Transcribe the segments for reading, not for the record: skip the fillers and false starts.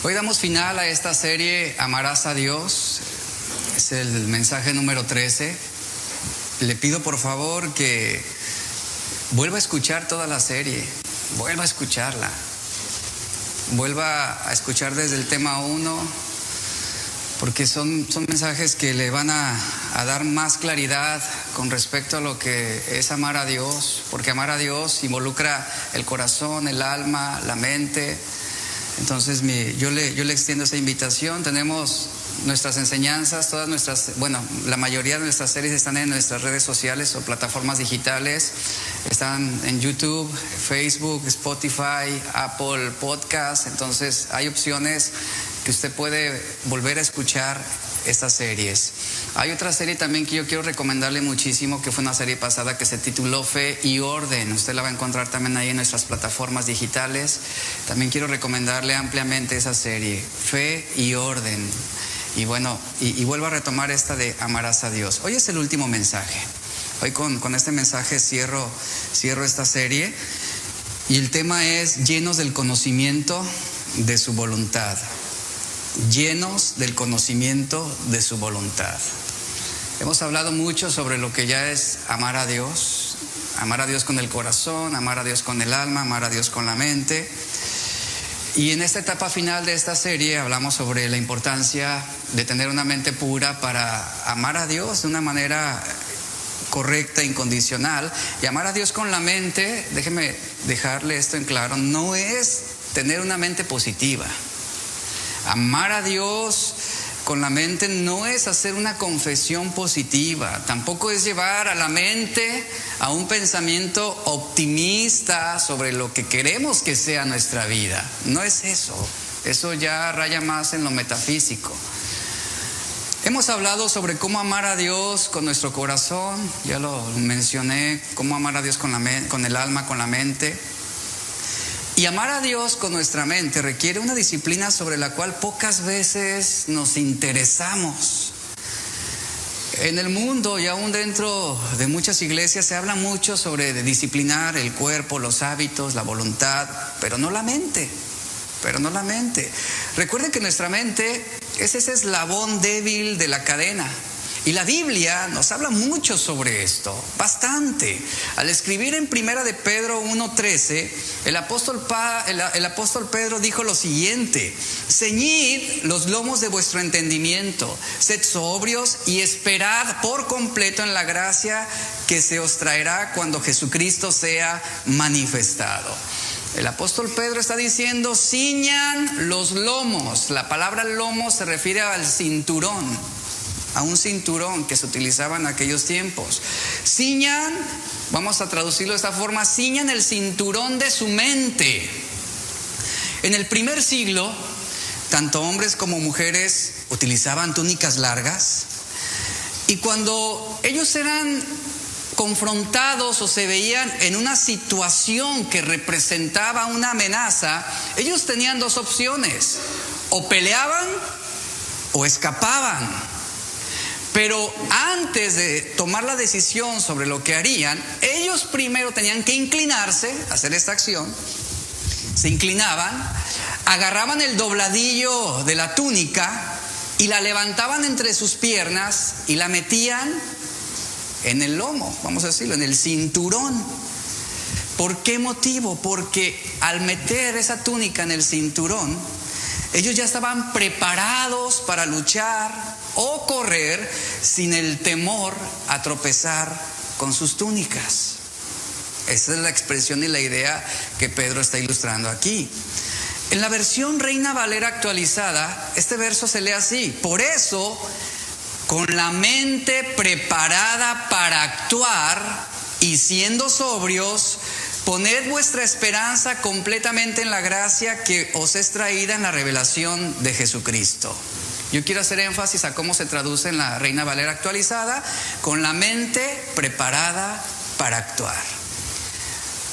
Hoy damos final a esta serie Amarás a Dios. Es el mensaje número 13. Le pido por favor que vuelva a escuchar toda la serie. Vuelva a escucharla. Vuelva a escuchar desde el tema 1, porque son mensajes que le van a dar más claridad con respecto a lo que es amar a Dios, porque amar a Dios involucra el corazón, el alma, la mente. Entonces yo le extiendo esa invitación. Tenemos nuestras enseñanzas, la mayoría de nuestras series están en nuestras redes sociales o plataformas digitales. Están en YouTube, Facebook, Spotify, Apple Podcast. Entonces hay opciones que usted puede volver a escuchar estas series. Hay otra serie también que yo quiero recomendarle muchísimo, que fue una serie pasada que se tituló Fe y Orden. Usted la va a encontrar también ahí en nuestras plataformas digitales. También quiero recomendarle ampliamente esa serie, Fe y Orden. Y bueno, y vuelvo a retomar esta de Amarás a Dios. Hoy es el último mensaje. Hoy con este mensaje cierro esta serie. Y el tema es llenos del conocimiento de su voluntad. Llenos del conocimiento de su voluntad. Hemos hablado mucho sobre lo que ya es amar a Dios con el corazón, amar a Dios con el alma, amar a Dios con la mente. Y en esta etapa final de esta serie hablamos sobre la importancia de tener una mente pura para amar a Dios de una manera correcta, incondicional. Y amar a Dios con la mente, déjeme dejarle esto en claro, no es tener una mente positiva. Amar a Dios con la mente no es hacer una confesión positiva, tampoco es llevar a la mente a un pensamiento optimista sobre lo que queremos que sea nuestra vida. No es eso ya raya más en lo metafísico. Hemos hablado sobre cómo amar a Dios con nuestro corazón, ya lo mencioné, cómo amar a Dios con el alma, con la mente. Y amar a Dios con nuestra mente requiere una disciplina sobre la cual pocas veces nos interesamos. En el mundo y aún dentro de muchas iglesias se habla mucho sobre disciplinar el cuerpo, los hábitos, la voluntad, pero no la mente. Recuerden que nuestra mente es ese eslabón débil de la cadena. Y la Biblia nos habla mucho sobre esto, bastante. Al escribir en 1 de Pedro 1:13, el apóstol Pedro dijo lo siguiente: ceñid los lomos de vuestro entendimiento, sed sobrios y esperad por completo en la gracia que se os traerá cuando Jesucristo sea manifestado. El apóstol Pedro está diciendo, ciñan los lomos. La palabra lomo se refiere al cinturón, a un cinturón que se utilizaba en aquellos tiempos. Ciñan, vamos a traducirlo de esta forma, ciñan el cinturón de su mente. En el primer siglo, tanto hombres como mujeres utilizaban túnicas largas, y cuando ellos eran confrontados o se veían en una situación que representaba una amenaza, ellos tenían dos opciones: o peleaban o escapaban. Pero antes de tomar la decisión sobre lo que harían, ellos primero tenían que inclinarse, hacer esta acción. Se inclinaban, agarraban el dobladillo de la túnica y la levantaban entre sus piernas y la metían en el lomo, vamos a decirlo, en el cinturón. ¿Por qué motivo? Porque al meter esa túnica en el cinturón, ellos ya estaban preparados para luchar o correr sin el temor a tropezar con sus túnicas. Esa es la expresión y la idea que Pedro está ilustrando aquí. En la versión Reina Valera actualizada, este verso se lee así: por eso, con la mente preparada para actuar y siendo sobrios, poned vuestra esperanza completamente en la gracia que os es traída en la revelación de Jesucristo. Yo quiero hacer énfasis a cómo se traduce en la Reina Valera actualizada: con la mente preparada para actuar.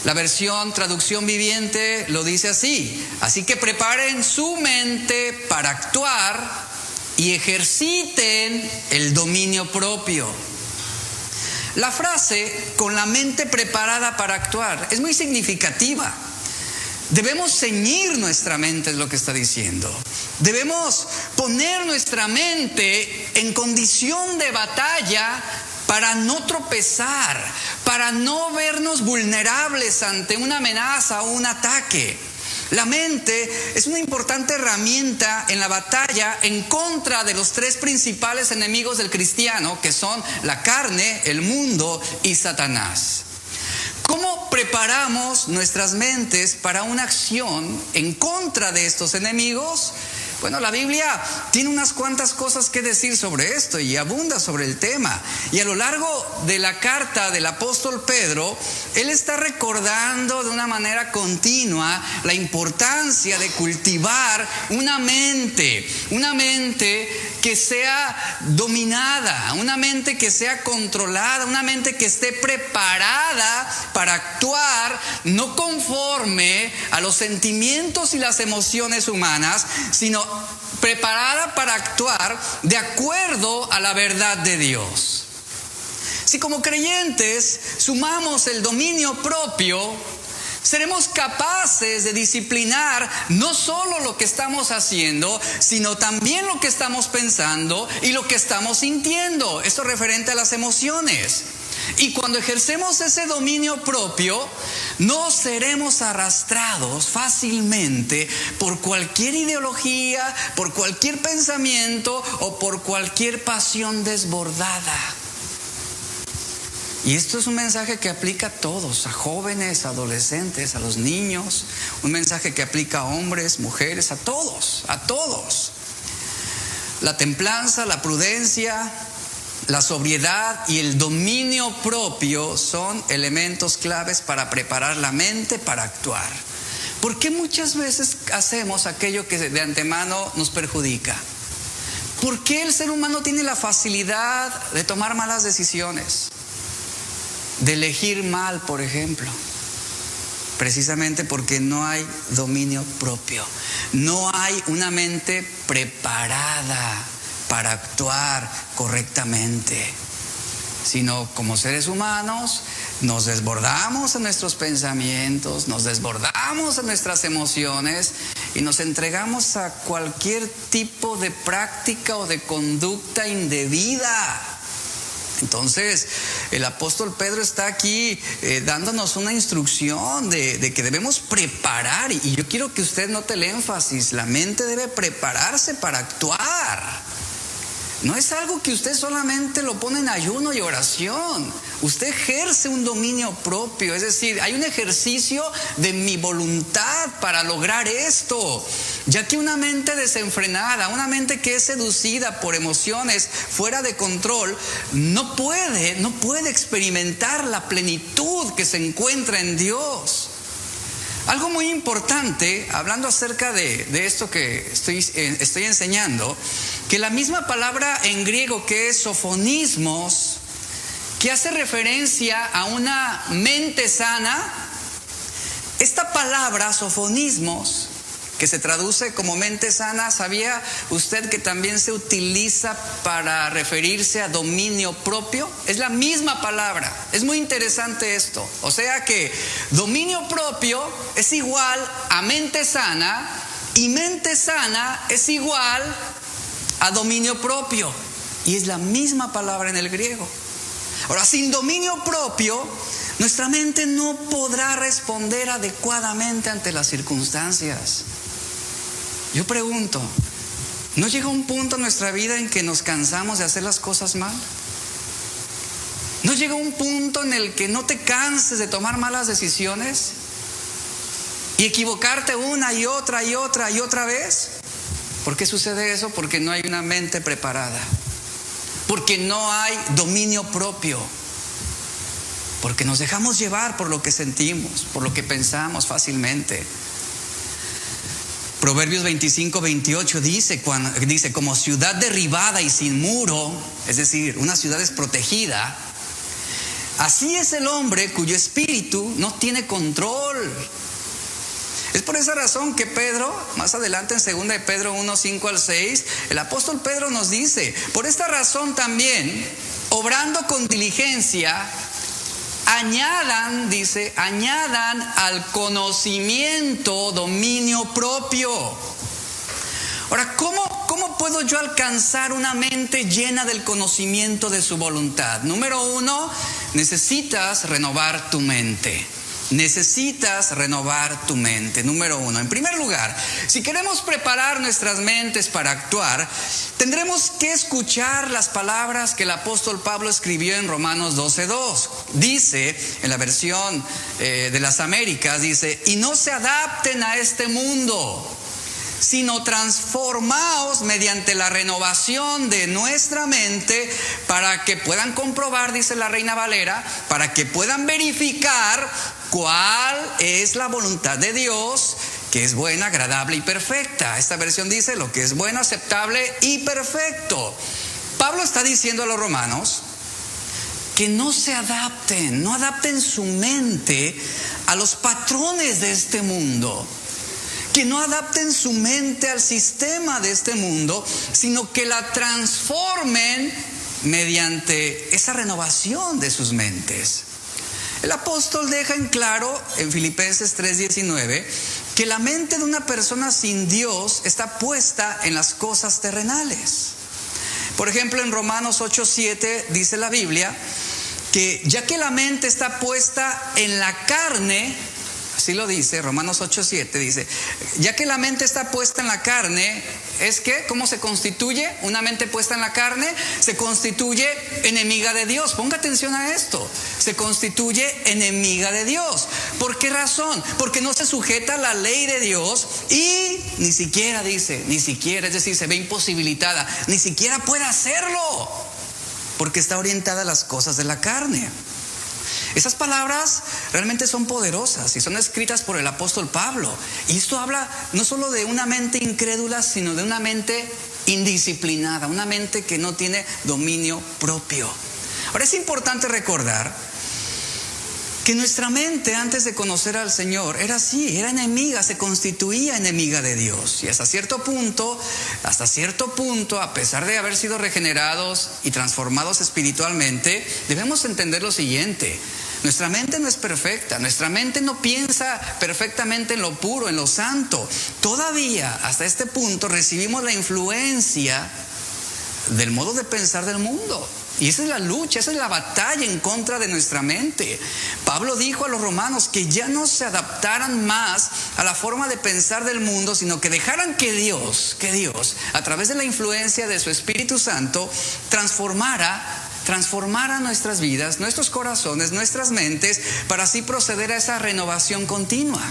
La versión Traducción Viviente lo dice así: así que preparen su mente para actuar y ejerciten el dominio propio. La frase con la mente preparada para actuar es muy significativa. Debemos ceñir nuestra mente, es lo que está diciendo. Debemos poner nuestra mente en condición de batalla para no tropezar, para no vernos vulnerables ante una amenaza o un ataque. La mente es una importante herramienta en la batalla en contra de los tres principales enemigos del cristiano, que son la carne, el mundo y Satanás. ¿Cómo preparamos nuestras mentes para una acción en contra de estos enemigos? Bueno, la Biblia tiene unas cuantas cosas que decir sobre esto y abunda sobre el tema. Y a lo largo de la carta del apóstol Pedro, él está recordando de una manera continua la importancia de cultivar una mente que sea dominada, una mente que sea controlada, una mente que esté preparada para actuar no conforme a los sentimientos y las emociones humanas, sino preparada para actuar de acuerdo a la verdad de Dios. Si como creyentes sumamos el dominio propio, seremos capaces de disciplinar no solo lo que estamos haciendo, sino también lo que estamos pensando y lo que estamos sintiendo. Esto referente a las emociones. Y cuando ejercemos ese dominio propio, no seremos arrastrados fácilmente por cualquier ideología, por cualquier pensamiento o por cualquier pasión desbordada. Y esto es un mensaje que aplica a todos, a jóvenes, a adolescentes, a los niños, un mensaje que aplica a hombres, mujeres, a todos, a todos. La templanza, la prudencia, la sobriedad y el dominio propio son elementos claves para preparar la mente para actuar. ¿Por qué muchas veces hacemos aquello que de antemano nos perjudica? ¿Por qué el ser humano tiene la facilidad de tomar malas decisiones? De elegir mal, por ejemplo. Precisamente porque no hay dominio propio. No hay una mente preparada para actuar correctamente, sino como seres humanos nos desbordamos en nuestros pensamientos, nos desbordamos en nuestras emociones y nos entregamos a cualquier tipo de práctica o de conducta indebida. Entonces, el apóstol Pedro está aquí dándonos una instrucción de que debemos preparar, y yo quiero que usted note el énfasis: la mente debe prepararse para actuar. No es algo que usted solamente lo pone en ayuno y oración. Usted ejerce un dominio propio, es decir, hay un ejercicio de mi voluntad para lograr esto. Ya que una mente desenfrenada, una mente que es seducida por emociones fuera de control, no puede experimentar la plenitud que se encuentra en Dios. Algo muy importante, hablando acerca de esto que estoy enseñando, que la misma palabra en griego que es sofonismos, que hace referencia a una mente sana, esta palabra sofonismos, que se traduce como mente sana, ¿sabía usted que también se utiliza para referirse a dominio propio? Es la misma palabra. Es muy interesante esto. O sea que dominio propio es igual a mente sana, y mente sana es igual a dominio propio. Y es la misma palabra en el griego. Ahora, sin dominio propio, nuestra mente no podrá responder adecuadamente ante las circunstancias. Yo pregunto, ¿no llega un punto en nuestra vida en que nos cansamos de hacer las cosas mal? ¿No llega un punto en el que no te canses de tomar malas decisiones y equivocarte una y otra y otra y otra vez? ¿Por qué sucede eso? Porque no hay una mente preparada, porque no hay dominio propio, porque nos dejamos llevar por lo que sentimos, por lo que pensamos fácilmente. Proverbios 25-28 dice, como ciudad derribada y sin muro, es decir, una ciudad desprotegida, así es el hombre cuyo espíritu no tiene control. Es por esa razón que Pedro, más adelante en 2 de Pedro 1:5-6, el apóstol Pedro nos dice: por esta razón también, obrando con diligencia, añadan, dice, añadan al conocimiento dominio propio. Ahora, ¿cómo puedo yo alcanzar una mente llena del conocimiento de su voluntad? Número uno, necesitas renovar tu mente. Necesitas renovar tu mente, número uno. En primer lugar, si queremos preparar nuestras mentes para actuar, tendremos que escuchar las palabras que el apóstol Pablo escribió en Romanos 12:2. Dice, en la versión de las Américas, dice, y no se adapten a este mundo, sino transformaos mediante la renovación de nuestra mente para que puedan comprobar, dice la Reina Valera, para que puedan verificar cuál es la voluntad de Dios, que es buena, agradable y perfecta. Esta versión dice lo que es bueno, aceptable y perfecto. Pablo está diciendo a los romanos que no se adapten, no adapten su mente a los patrones de este mundo, que no adapten su mente al sistema de este mundo, sino que la transformen mediante esa renovación de sus mentes. El apóstol deja en claro en Filipenses 3:19 que la mente de una persona sin Dios está puesta en las cosas terrenales. Por ejemplo, en Romanos 8:7 dice la Biblia que ya que la mente está puesta en la carne, así lo dice, Romanos 8:7 dice, ya que la mente está puesta en la carne, ¿es que cómo se constituye una mente puesta en la carne? Se constituye enemiga de Dios. Ponga atención a esto. Se constituye enemiga de Dios. ¿Por qué razón? Porque no se sujeta a la ley de Dios y ni siquiera dice, es decir, se ve imposibilitada, ni siquiera puede hacerlo, porque está orientada a las cosas de la carne. Esas palabras realmente son poderosas y son escritas por el apóstol Pablo. Y esto habla no solo de una mente incrédula, sino de una mente indisciplinada, una mente que no tiene dominio propio. Ahora, es importante recordar que nuestra mente, antes de conocer al Señor, era así, era enemiga, se constituía enemiga de Dios. Y hasta cierto punto, a pesar de haber sido regenerados y transformados espiritualmente, debemos entender lo siguiente: nuestra mente no es perfecta, nuestra mente no piensa perfectamente en lo puro, en lo santo. Todavía, hasta este punto, recibimos la influencia del modo de pensar del mundo. Y esa es la lucha, esa es la batalla en contra de nuestra mente. Pablo dijo a los romanos que ya no se adaptaran más a la forma de pensar del mundo, sino que dejaran que Dios, a través de la influencia de su Espíritu Santo, transformara nuestras vidas, nuestros corazones, nuestras mentes, para así proceder a esa renovación continua.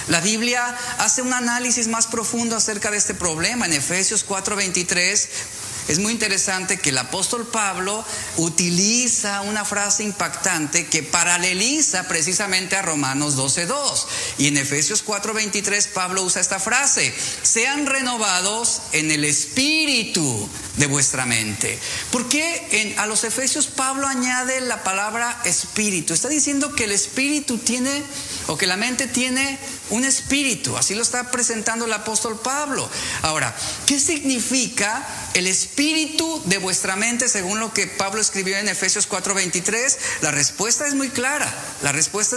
La Biblia hace un análisis más profundo acerca de este problema. En Efesios 4:23 es muy interesante que el apóstol Pablo utiliza una frase impactante que paraleliza precisamente a Romanos 12:2. Y en Efesios 4:23 Pablo usa esta frase: sean renovados en el espíritu de vuestra mente. ¿Por qué a los Efesios Pablo añade la palabra espíritu? Está diciendo que el espíritu tiene, o que la mente tiene un espíritu. Así lo está presentando el apóstol Pablo. Ahora, ¿qué significa el espíritu de vuestra mente según lo que Pablo escribió en Efesios 4:23? La respuesta es muy clara. La respuesta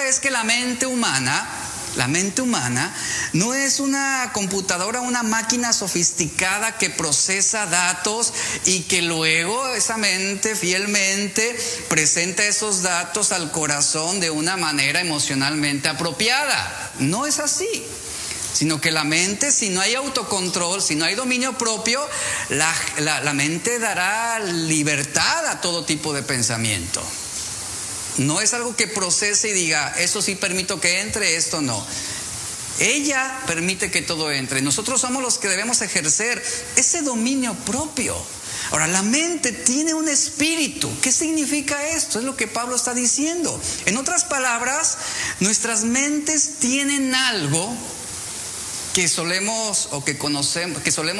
es que la mente humana no es una computadora, una máquina sofisticada que procesa datos y que luego esa mente fielmente presenta esos datos al corazón de una manera emocionalmente apropiada. No es así. Sino que la mente, si no hay autocontrol, si no hay dominio propio, la mente dará libertad a todo tipo de pensamiento. No es algo que procese y diga, eso sí permito que entre, esto no. Ella permite que todo entre. Nosotros somos los que debemos ejercer ese dominio propio. Ahora, la mente tiene un espíritu. ¿Qué significa esto? Es lo que Pablo está diciendo. En otras palabras, nuestras mentes tienen algo que solemos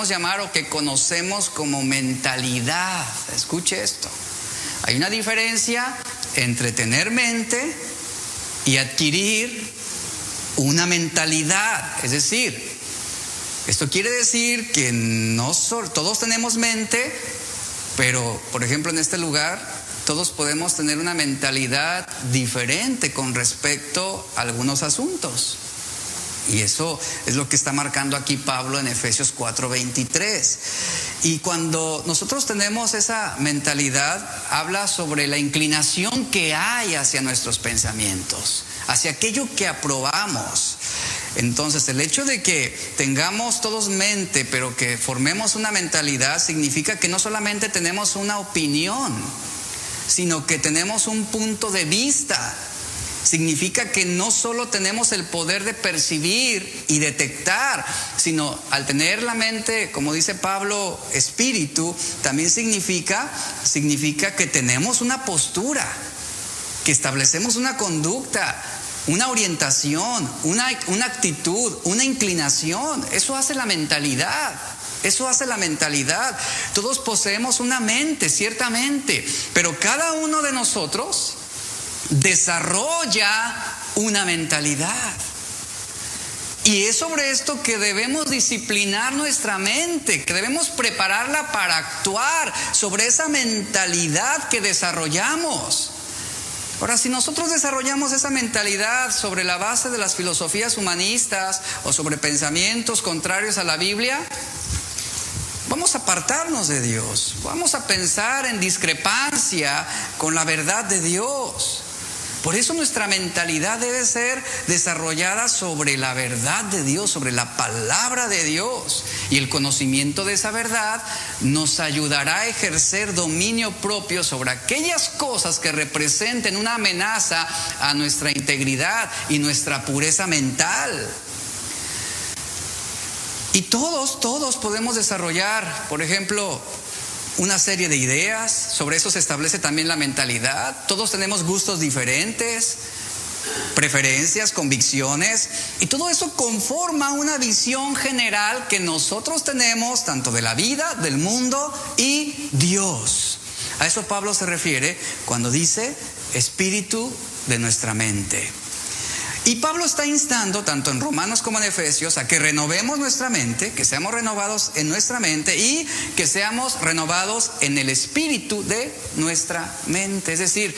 llamar o que conocemos como mentalidad. Escuche esto. Hay una diferencia entre tener mente y adquirir una mentalidad. Es decir, esto quiere decir que todos tenemos mente, pero por ejemplo en este lugar todos podemos tener una mentalidad diferente con respecto a algunos asuntos. Y eso es lo que está marcando aquí Pablo en Efesios 4:23. Y cuando nosotros tenemos esa mentalidad, habla sobre la inclinación que hay hacia nuestros pensamientos, hacia aquello que aprobamos. Entonces, el hecho de que tengamos todos mente, pero que formemos una mentalidad, significa que no solamente tenemos una opinión, sino que tenemos un punto de vista. Significa que no solo tenemos el poder de percibir y detectar, sino al tener la mente, como dice Pablo, espíritu, también significa que tenemos una postura, que establecemos una conducta, una orientación, una actitud, una inclinación. Eso hace la mentalidad. Eso hace la mentalidad. Todos poseemos una mente, ciertamente, pero cada uno de nosotros desarrolla una mentalidad. Y es sobre esto que debemos disciplinar nuestra mente, que debemos prepararla para actuar sobre esa mentalidad que desarrollamos. Ahora, si nosotros desarrollamos esa mentalidad sobre la base de las filosofías humanistas o sobre pensamientos contrarios a la Biblia, vamos a apartarnos de Dios, vamos a pensar en discrepancia con la verdad de Dios. Por eso nuestra mentalidad debe ser desarrollada sobre la verdad de Dios, sobre la palabra de Dios. Y el conocimiento de esa verdad nos ayudará a ejercer dominio propio sobre aquellas cosas que representen una amenaza a nuestra integridad y nuestra pureza mental. Y todos podemos desarrollar, por ejemplo, una serie de ideas. Sobre eso se establece también la mentalidad. Todos tenemos gustos diferentes, preferencias, convicciones, y todo eso conforma una visión general que nosotros tenemos tanto de la vida, del mundo y Dios. A eso Pablo se refiere cuando dice espíritu de nuestra mente. Y Pablo está instando, tanto en Romanos como en Efesios, a que renovemos nuestra mente, que seamos renovados en nuestra mente y que seamos renovados en el espíritu de nuestra mente. Es decir,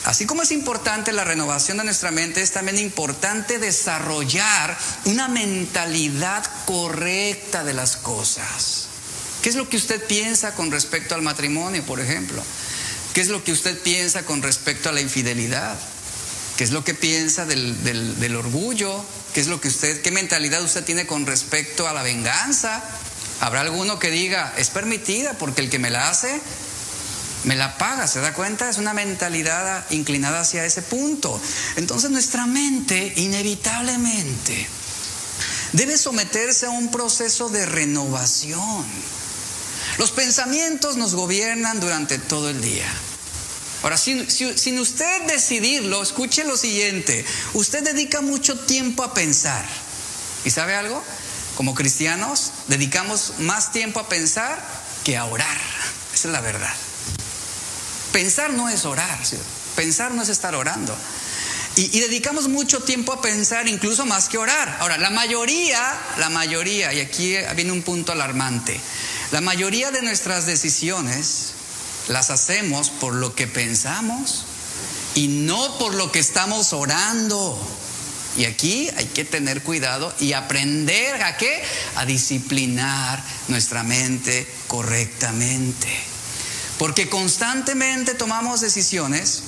así como es importante la renovación de nuestra mente, es también importante desarrollar una mentalidad correcta de las cosas. ¿Qué es lo que usted piensa con respecto al matrimonio, por ejemplo? ¿Qué es lo que usted piensa con respecto a la infidelidad? ¿Qué es lo que piensa del orgullo? ¿Qué mentalidad usted tiene con respecto a la venganza? Habrá alguno que diga, es permitida porque el que me la hace, me la paga. ¿Se da cuenta? Es una mentalidad inclinada hacia ese punto. Entonces nuestra mente inevitablemente debe someterse a un proceso de renovación. Los pensamientos nos gobiernan durante todo el día. Ahora, sin usted decidirlo, escuche lo siguiente: usted dedica mucho tiempo a pensar. ¿Y sabe algo? Como cristianos, dedicamos más tiempo a pensar que a orar. Esa es la verdad. Pensar no es orar, ¿sí? Pensar no es estar orando. Y dedicamos mucho tiempo a pensar, incluso más que orar. Ahora, la mayoría, y aquí viene un punto alarmante, la mayoría de nuestras decisiones las hacemos por lo que pensamos y no por lo que estamos orando. Y aquí hay que tener cuidado y aprender ¿a qué? A disciplinar nuestra mente correctamente. Porque constantemente tomamos decisiones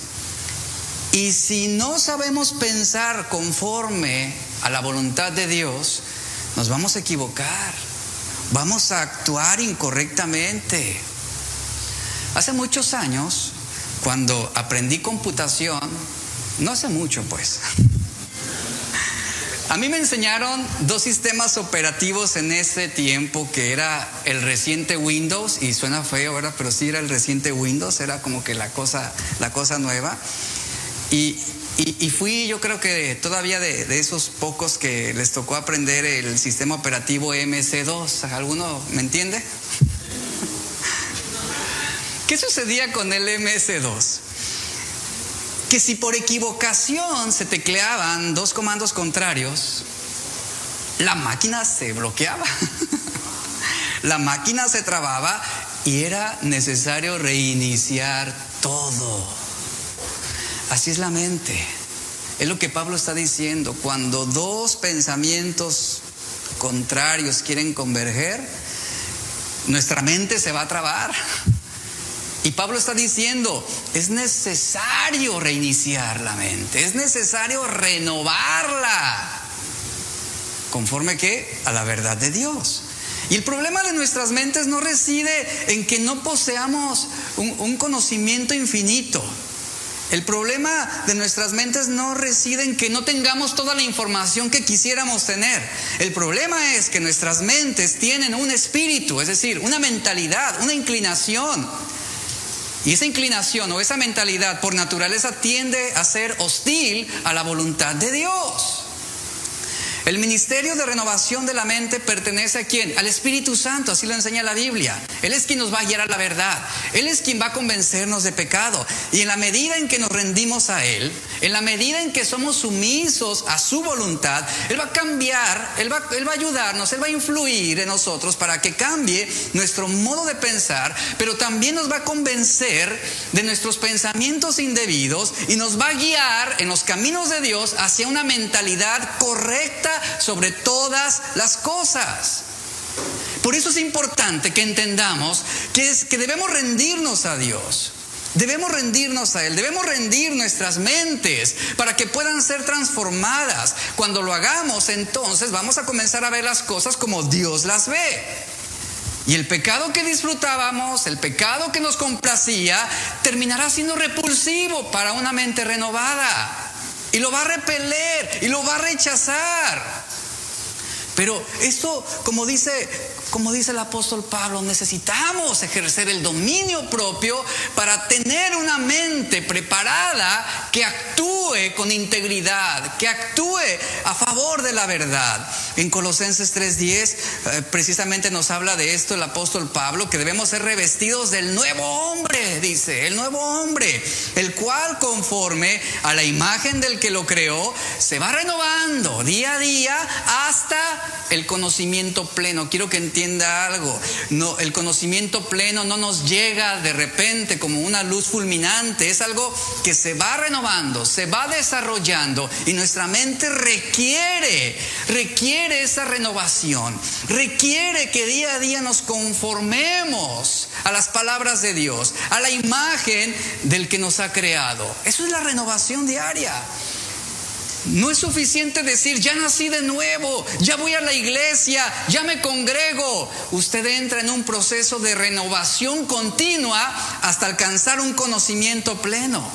y si no sabemos pensar conforme a la voluntad de Dios, nos vamos a equivocar, vamos a actuar incorrectamente. Hace muchos años, cuando aprendí computación, no hace mucho pues, a mí me enseñaron dos sistemas operativos en ese tiempo, que era el reciente Windows, y suena feo, ¿verdad? Pero sí era el reciente Windows, era como que la cosa nueva. Y fui, yo creo que todavía de esos pocos que les tocó aprender el sistema operativo MS2. ¿Alguno me entiende? ¿Qué sucedía con el MS2? Que si por equivocación se tecleaban dos comandos contrarios, la máquina se bloqueaba, la máquina se trababa y era necesario reiniciar todo. Así es la mente. Es lo que Pablo está diciendo. Cuando dos pensamientos contrarios quieren converger, nuestra mente se va a trabar. Y Pablo está diciendo, es necesario reiniciar la mente, es necesario renovarla. ¿Conforme qué? A la verdad de Dios. Y el problema de nuestras mentes no reside en que no poseamos un conocimiento infinito. El problema de nuestras mentes no reside en que no tengamos toda la información que quisiéramos tener. El problema es que nuestras mentes tienen un espíritu, es decir, una mentalidad, una inclinación. Y esa inclinación o esa mentalidad por naturaleza tiende a ser hostil a la voluntad de Dios. El ministerio de renovación de la mente pertenece ¿a quién? Al Espíritu Santo, así lo enseña la Biblia. Él es quien nos va a guiar a la verdad. Él es quien va a convencernos de pecado. Y en la medida en que nos rendimos a Él, en la medida en que somos sumisos a su voluntad, Él va a cambiar, Él va a ayudarnos, Él va a influir en nosotros para que cambie nuestro modo de pensar, pero también nos va a convencer de nuestros pensamientos indebidos y nos va a guiar en los caminos de Dios hacia una mentalidad correcta sobre todas las cosas. Por eso es importante que entendamos que debemos rendirnos a Dios. Debemos rendirnos a Él, debemos rendir nuestras mentes para que puedan ser transformadas. Cuando lo hagamos, entonces vamos a comenzar a ver las cosas como Dios las ve. Y el pecado que disfrutábamos, el pecado que nos complacía, terminará siendo repulsivo para una mente renovada. Y lo va a repeler y lo va a rechazar. Pero esto, como dice el apóstol Pablo, necesitamos ejercer el dominio propio para tener una mente preparada que actúe con integridad, que actúe a favor de la verdad. En Colosenses 3:10 precisamente nos habla de esto el apóstol Pablo, que debemos ser revestidos del nuevo hombre, dice, el nuevo hombre, el cual conforme a la imagen del que lo creó, se va renovando día a día hasta el conocimiento pleno. Quiero que entienda algo. No, el conocimiento pleno no nos llega de repente como una luz fulminante. Es algo que se va renovando, se va desarrollando, y nuestra mente requiere esa renovación. Requiere que día a día nos conformemos a las palabras de Dios, a la imagen del que nos ha creado. Eso es la renovación diaria. No es suficiente decir, ya nací de nuevo, ya voy a la iglesia, ya me congrego. Usted entra en un proceso de renovación continua hasta alcanzar un conocimiento pleno.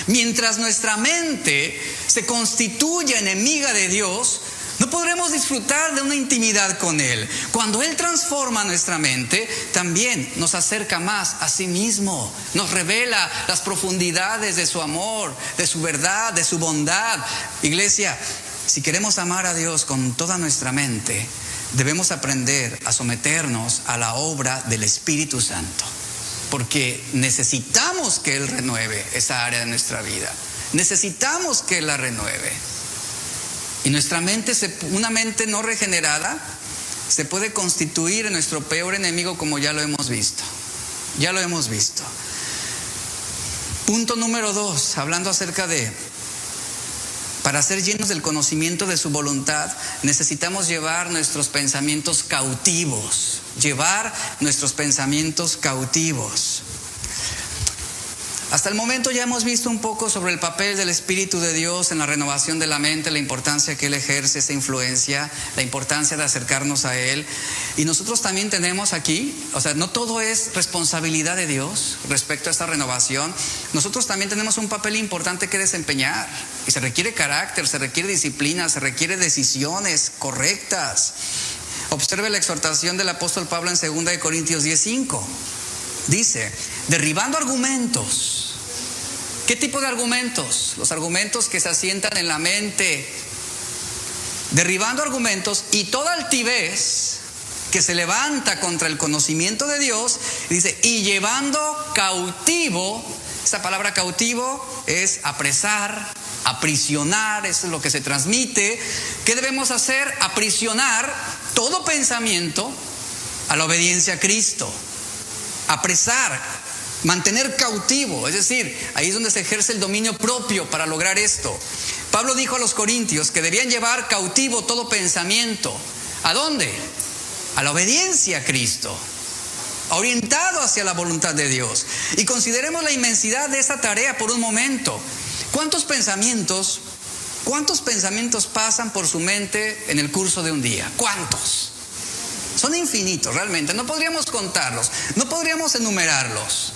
Mientras nuestra mente se constituya enemiga de Dios, no podremos disfrutar de una intimidad con Él. Cuando Él transforma nuestra mente, también nos acerca más a sí mismo. Nos revela las profundidades de su amor, de su verdad, de su bondad. Iglesia, si queremos amar a Dios con toda nuestra mente, debemos aprender a someternos a la obra del Espíritu Santo. Porque necesitamos que Él renueve esa área de nuestra vida. Necesitamos que Él la renueve. Y nuestra mente, una mente no regenerada, se puede constituir en nuestro peor enemigo, como ya lo hemos visto. Ya lo hemos visto. Punto número 2, hablando acerca de, para ser llenos del conocimiento de su voluntad, necesitamos llevar nuestros pensamientos cautivos. Llevar nuestros pensamientos cautivos. Hasta el momento ya hemos visto un poco sobre el papel del Espíritu de Dios en la renovación de la mente, la importancia que Él ejerce, esa influencia, la importancia de acercarnos a Él. Y nosotros también tenemos aquí, no todo es responsabilidad de Dios respecto a esta renovación. Nosotros también tenemos un papel importante que desempeñar. Y se requiere carácter, se requiere disciplina, se requiere decisiones correctas. Observe la exhortación del apóstol Pablo en 2 Corintios 10:5. Dice, derribando argumentos. ¿Qué tipo de argumentos? Los argumentos que se asientan en la mente. Derribando argumentos y toda altivez que se levanta contra el conocimiento de Dios. Dice, y llevando cautivo. Esa palabra cautivo es apresar, aprisionar. Eso es lo que se transmite. ¿Qué debemos hacer? Aprisionar todo pensamiento a la obediencia a Cristo. Apresar mantener cautivo, es decir, ahí es donde se ejerce el dominio propio para lograr esto. Pablo dijo a los corintios que debían llevar cautivo todo pensamiento. ¿A dónde? A la obediencia a Cristo, orientado hacia la voluntad de Dios. Y consideremos la inmensidad de esa tarea por un momento. ¿Cuántos pensamientos pasan por su mente en el curso de un día? ¿Cuántos? Son infinitos realmente, no podríamos contarlos, no podríamos enumerarlos.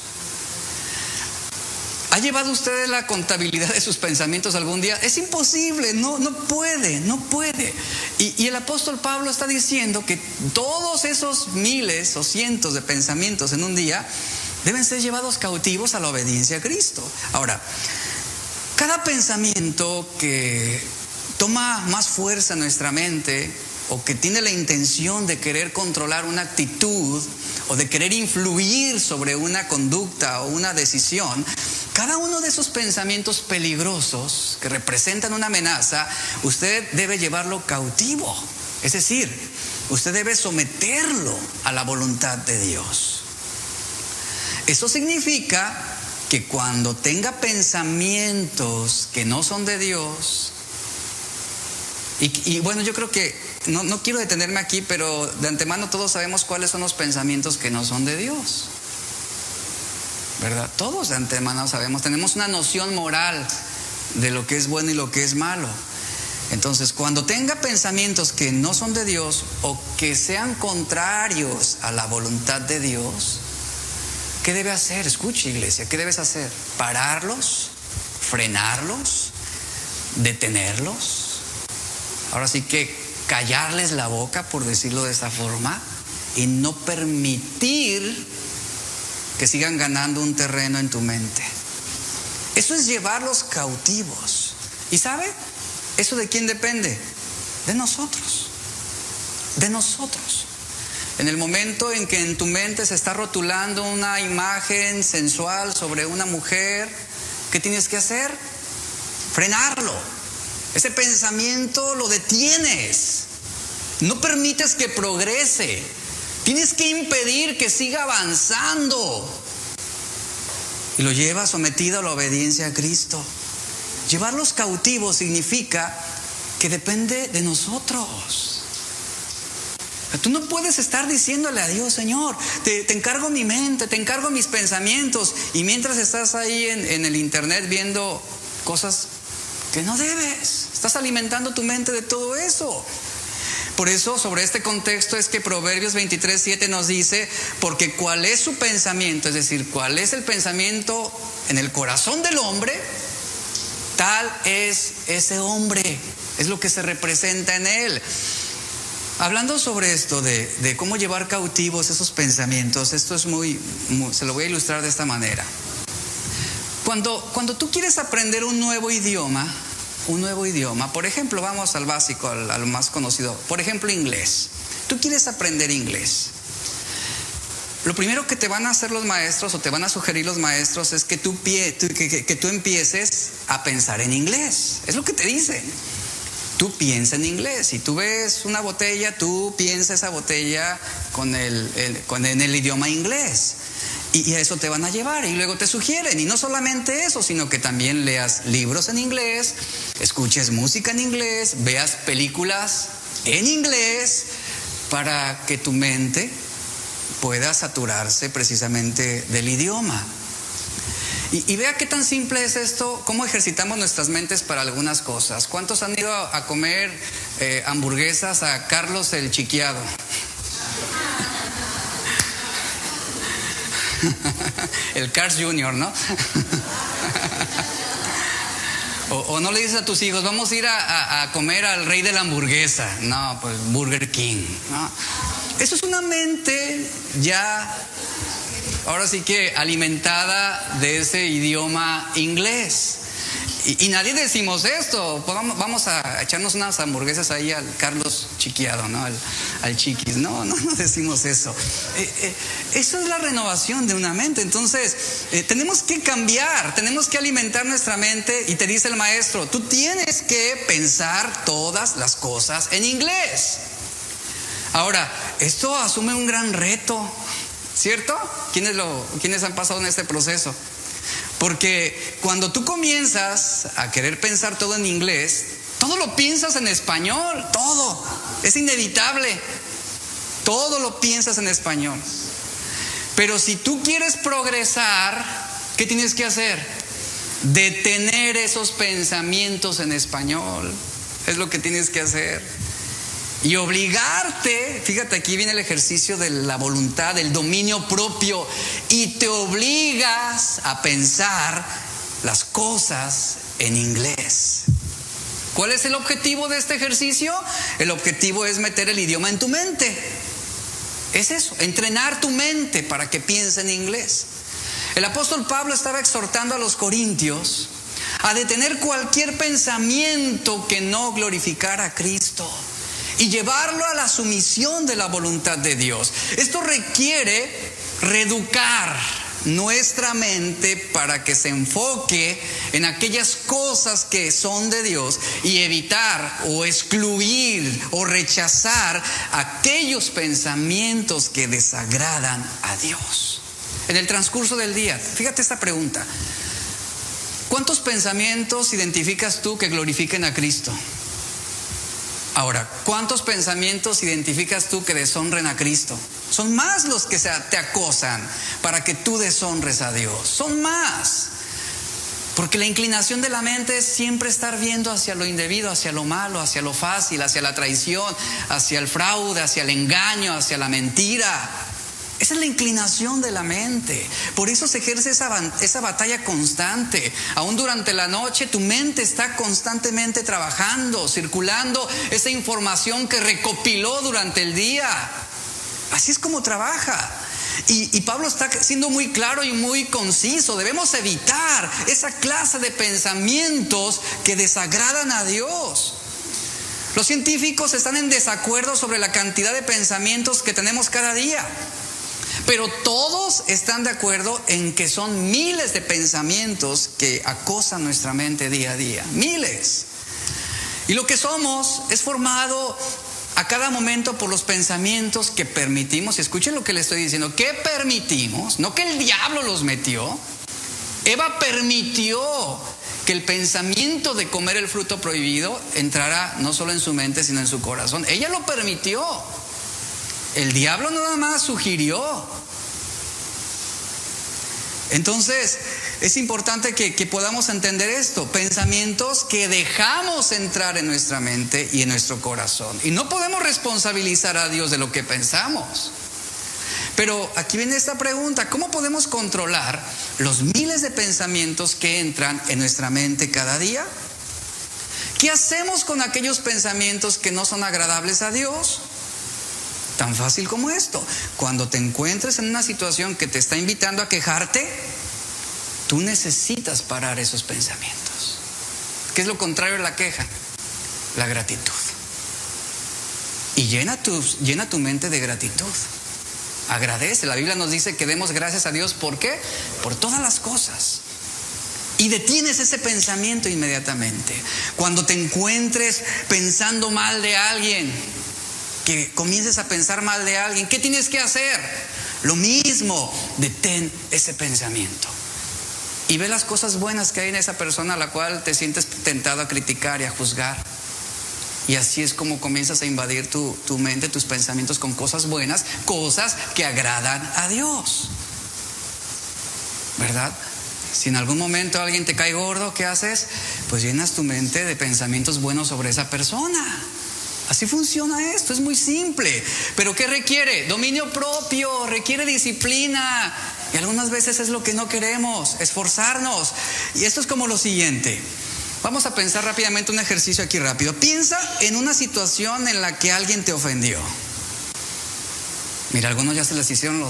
¿Ha llevado usted la contabilidad de sus pensamientos algún día? Es imposible, no puede. Y el apóstol Pablo está diciendo que todos esos miles o cientos de pensamientos en un día deben ser llevados cautivos a la obediencia a Cristo. Ahora, cada pensamiento que toma más fuerza en nuestra mente o que tiene la intención de querer controlar una actitud o de querer influir sobre una conducta o una decisión, cada uno de esos pensamientos peligrosos que representan una amenaza, usted debe llevarlo cautivo. Es decir, usted debe someterlo a la voluntad de Dios. Eso significa que cuando tenga pensamientos que no son de Dios, y bueno, yo creo que no quiero detenerme aquí, pero de antemano todos sabemos cuáles son los pensamientos que no son de Dios, ¿verdad? Todos de antemano sabemos, tenemos una noción moral de lo que es bueno y lo que es malo. Entonces, cuando tenga pensamientos que no son de Dios o que sean contrarios a la voluntad de Dios, ¿qué debe hacer? Escuche, iglesia, ¿qué debes hacer? ¿Pararlos? ¿Frenarlos? ¿Detenerlos? Ahora sí que callarles la boca, por decirlo de esa forma, y no permitir que sigan ganando un terreno en tu mente. Eso es llevarlos cautivos. ¿Y sabe? ¿Eso de quién depende? De nosotros. De nosotros. En el momento en que en tu mente se está rotulando una imagen sensual sobre una mujer, ¿qué tienes que hacer? Frenarlo. Ese pensamiento lo detienes. No permites que progrese. Tienes que impedir que siga avanzando. Y lo llevas sometido a la obediencia a Cristo. Llevarlos cautivos significa que depende de nosotros. Tú no puedes estar diciéndole a Dios: Señor, te encargo mi mente, te encargo mis pensamientos, y mientras estás ahí en el internet viendo cosas que no debes, estás alimentando tu mente de todo eso. Por eso, sobre este contexto es que Proverbios 23:7 nos dice: porque cuál es su pensamiento, es decir, cuál es el pensamiento en el corazón del hombre, tal es ese hombre, es lo que se representa en él. Hablando sobre esto de cómo llevar cautivos esos pensamientos, esto es se lo voy a ilustrar de esta manera. Cuando tú quieres aprender un nuevo idioma, por ejemplo, vamos al básico, al más conocido, por ejemplo, inglés. Tú quieres aprender inglés. Lo primero que te van a hacer los maestros o te van a sugerir los maestros es que tú empieces a pensar en inglés. Es lo que te dicen. Tú piensa en inglés. Si tú ves una botella, tú piensa esa botella en el idioma inglés. Y a eso te van a llevar, y luego te sugieren, y no solamente eso, sino que también leas libros en inglés, escuches música en inglés, veas películas en inglés, para que tu mente pueda saturarse precisamente del idioma. Y vea qué tan simple es esto, cómo ejercitamos nuestras mentes para algunas cosas. ¿Cuántos han ido a comer hamburguesas a Carlos el Chiquiado? El Cars Jr., ¿no? o no le dices a tus hijos: vamos a ir a comer al rey de la hamburguesa. No, pues Burger King, ¿no? Eso es una mente ya, ahora sí que alimentada de ese idioma inglés. Y nadie decimos esto: pues vamos a echarnos unas hamburguesas ahí al Carlos Chiquiado, ¿no? Al Chiquis. No decimos eso. Eso es la renovación de una mente. Entonces, tenemos que cambiar, tenemos que alimentar nuestra mente. Y te dice el maestro: tú tienes que pensar todas las cosas en inglés. Ahora, esto asume un gran reto. ¿cierto? ¿Quiénes han pasado en este proceso? Porque cuando tú comienzas a querer pensar todo en inglés, todo lo piensas en español, todo. Es inevitable. Todo lo piensas en español. Pero si tú quieres progresar, ¿qué tienes que hacer? Detener esos pensamientos en español. Es lo que tienes que hacer. Y obligarte, fíjate, aquí viene el ejercicio de la voluntad, del dominio propio, y te obligas a pensar las cosas en inglés. ¿Cuál es el objetivo de este ejercicio? El objetivo es meter el idioma en tu mente. Es eso, entrenar tu mente para que piense en inglés. El apóstol Pablo estaba exhortando a los corintios a detener cualquier pensamiento que no glorificara a Cristo y llevarlo a la sumisión de la voluntad de Dios. Esto requiere reeducar nuestra mente para que se enfoque en aquellas cosas que son de Dios y evitar o excluir o rechazar aquellos pensamientos que desagradan a Dios. En el transcurso del día, fíjate esta pregunta: ¿cuántos pensamientos identificas tú que glorifiquen a Cristo? Ahora, ¿cuántos pensamientos identificas tú que deshonren a Cristo? Son más los que te acosan para que tú deshonres a Dios. Son más. Porque la inclinación de la mente es siempre estar viendo hacia lo indebido, hacia lo malo, hacia lo fácil, hacia la traición, hacia el fraude, hacia el engaño, hacia la mentira. Esa es la inclinación de la mente. Por eso se ejerce esa batalla constante. Aún durante la noche tu mente está constantemente trabajando, circulando esa información que recopiló durante el día. Así es como trabaja. Y Pablo está siendo muy claro y muy conciso. Debemos evitar esa clase de pensamientos que desagradan a Dios. Los científicos están en desacuerdo sobre la cantidad de pensamientos que tenemos cada día. Pero todos están de acuerdo en que son miles de pensamientos que acosan nuestra mente día a día. Miles. Y lo que somos es formado a cada momento por los pensamientos que permitimos. Y escuchen lo que le estoy diciendo. ¿Qué permitimos? No que el diablo los metió. Eva permitió que el pensamiento de comer el fruto prohibido entrara no solo en su mente, sino en su corazón. Ella lo permitió. El diablo nada más sugirió. Entonces, es importante que podamos entender esto. Pensamientos que dejamos entrar en nuestra mente y en nuestro corazón. Y no podemos responsabilizar a Dios de lo que pensamos. Pero aquí viene esta pregunta: ¿cómo podemos controlar los miles de pensamientos que entran en nuestra mente cada día? ¿Qué hacemos con aquellos pensamientos que no son agradables a Dios? Tan fácil como esto. Cuando te encuentres en una situación que te está invitando a quejarte, tú necesitas parar esos pensamientos. ¿Qué es lo contrario de la queja? La gratitud. Y llena tu mente de gratitud. Agradece. La Biblia nos dice que demos gracias a Dios. ¿Por qué? Por todas las cosas. Y detienes ese pensamiento inmediatamente. Cuando te encuentres pensando mal de alguien, que comiences a pensar mal de alguien, ¿qué tienes que hacer? Lo mismo, detén ese pensamiento y ve las cosas buenas que hay en esa persona a la cual te sientes tentado a criticar y a juzgar. Y así es como comienzas a invadir tu mente, tus pensamientos con cosas buenas, cosas que agradan a Dios, ¿verdad? Si en algún momento alguien te cae gordo, ¿qué haces? Pues llenas tu mente de pensamientos buenos sobre esa persona. Así funciona esto, es muy simple. ¿Pero qué requiere? Dominio propio, requiere disciplina. Y algunas veces es lo que no queremos, esforzarnos. Y esto es como lo siguiente. Vamos a pensar rápidamente un ejercicio aquí rápido. Piensa en una situación en la que alguien te ofendió. Mira, algunos ya se les hicieron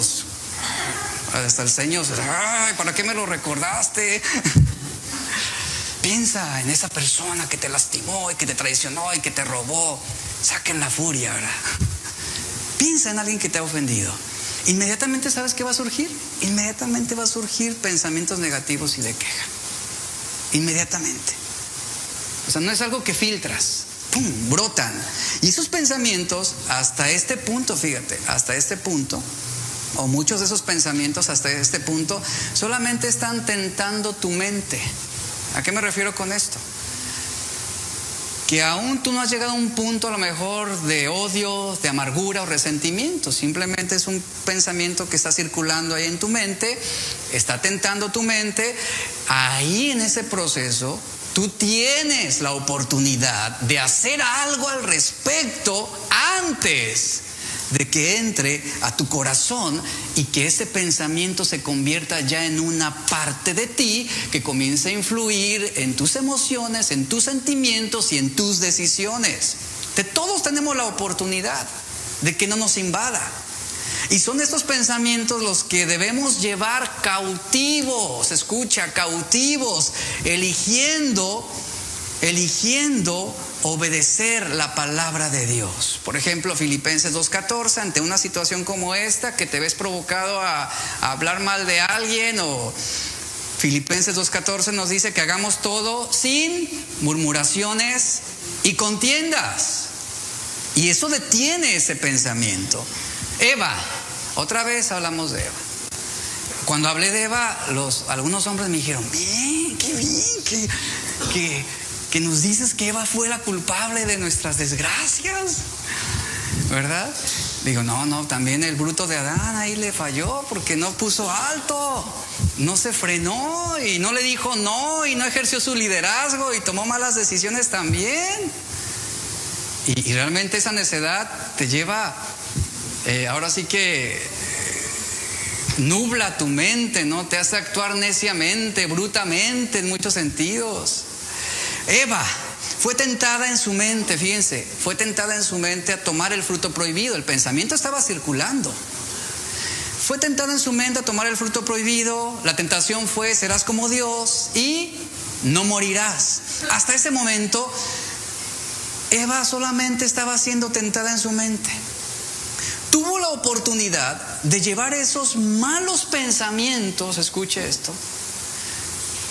hasta el ceño. Ay, ¿para qué me lo recordaste? Piensa en esa persona que te lastimó y que te traicionó y que te robó. Saquen la furia, ¿verdad? Piensa en alguien que te ha ofendido. Inmediatamente, ¿sabes qué va a surgir? Inmediatamente va a surgir pensamientos negativos y de queja. Inmediatamente. O sea, no es algo que filtras. ¡Pum! Brotan. Y esos pensamientos, hasta este punto, fíjate, hasta este punto, o muchos de esos pensamientos hasta este punto, solamente están tentando tu mente. ¿A qué me refiero con esto? Que aún tú no has llegado a un punto a lo mejor de odio, de amargura o resentimiento. Simplemente es un pensamiento que está circulando ahí en tu mente, está tentando tu mente. Ahí en ese proceso tú tienes la oportunidad de hacer algo al respecto antes de que entre a tu corazón y que ese pensamiento se convierta ya en una parte de ti que comience a influir en tus emociones, en tus sentimientos y en tus decisiones. De todos tenemos la oportunidad de que no nos invada. Y son estos pensamientos los que debemos llevar cautivos, escucha, cautivos, eligiendo obedecer la palabra de Dios. Por ejemplo, Filipenses 2:14, ante una situación como esta, que te ves provocado a hablar mal de alguien, o Filipenses 2:14 nos dice que hagamos todo sin murmuraciones y contiendas. Y eso detiene ese pensamiento. Eva, otra vez hablamos de Eva. Cuando hablé de Eva, algunos hombres me dijeron, bien, qué bien, que nos dices que Eva fue la culpable de nuestras desgracias, ¿verdad? Digo, no, también el bruto de Adán ahí le falló porque no puso alto, no se frenó y no le dijo no y no ejerció su liderazgo y tomó malas decisiones también. Y realmente esa necedad te lleva, ahora sí que nubla tu mente, ¿no? Te hace actuar neciamente, brutamente en muchos sentidos. Eva fue tentada en su mente, fíjense, fue tentada en su mente a tomar el fruto prohibido. El pensamiento estaba circulando. Fue tentada en su mente a tomar el fruto prohibido. La tentación fue, serás como Dios y no morirás. Hasta ese momento, Eva solamente estaba siendo tentada en su mente. Tuvo la oportunidad de llevar esos malos pensamientos, escuche esto,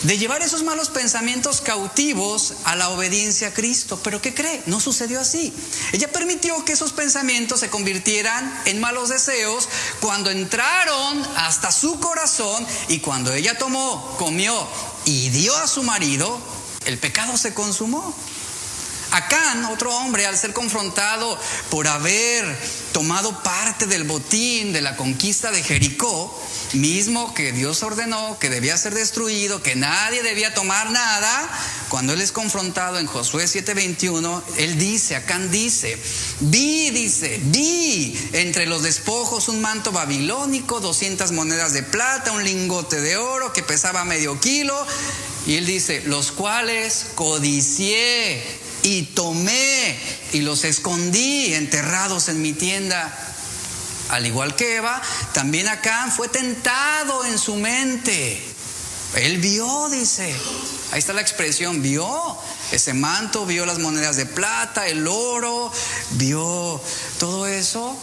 de llevar esos malos pensamientos cautivos a la obediencia a Cristo. ¿Pero qué cree? No sucedió así. Ella permitió que esos pensamientos se convirtieran en malos deseos cuando entraron hasta su corazón, y cuando ella tomó, comió y dio a su marido, el pecado se consumó. Acán, otro hombre, al ser confrontado por haber tomado parte del botín de la conquista de Jericó, mismo que Dios ordenó que debía ser destruido, que nadie debía tomar nada, cuando él es confrontado en Josué 7:21, Acán dice, vi entre los despojos un manto babilónico, 200 monedas de plata, un lingote de oro que pesaba medio kilo, y él dice, los cuales codicié y tomé y los escondí enterrados en mi tienda. Al igual que Eva, también Acán fue tentado en su mente. Él vio, dice, ahí está la expresión, vio ese manto, vio las monedas de plata, el oro, vio todo eso.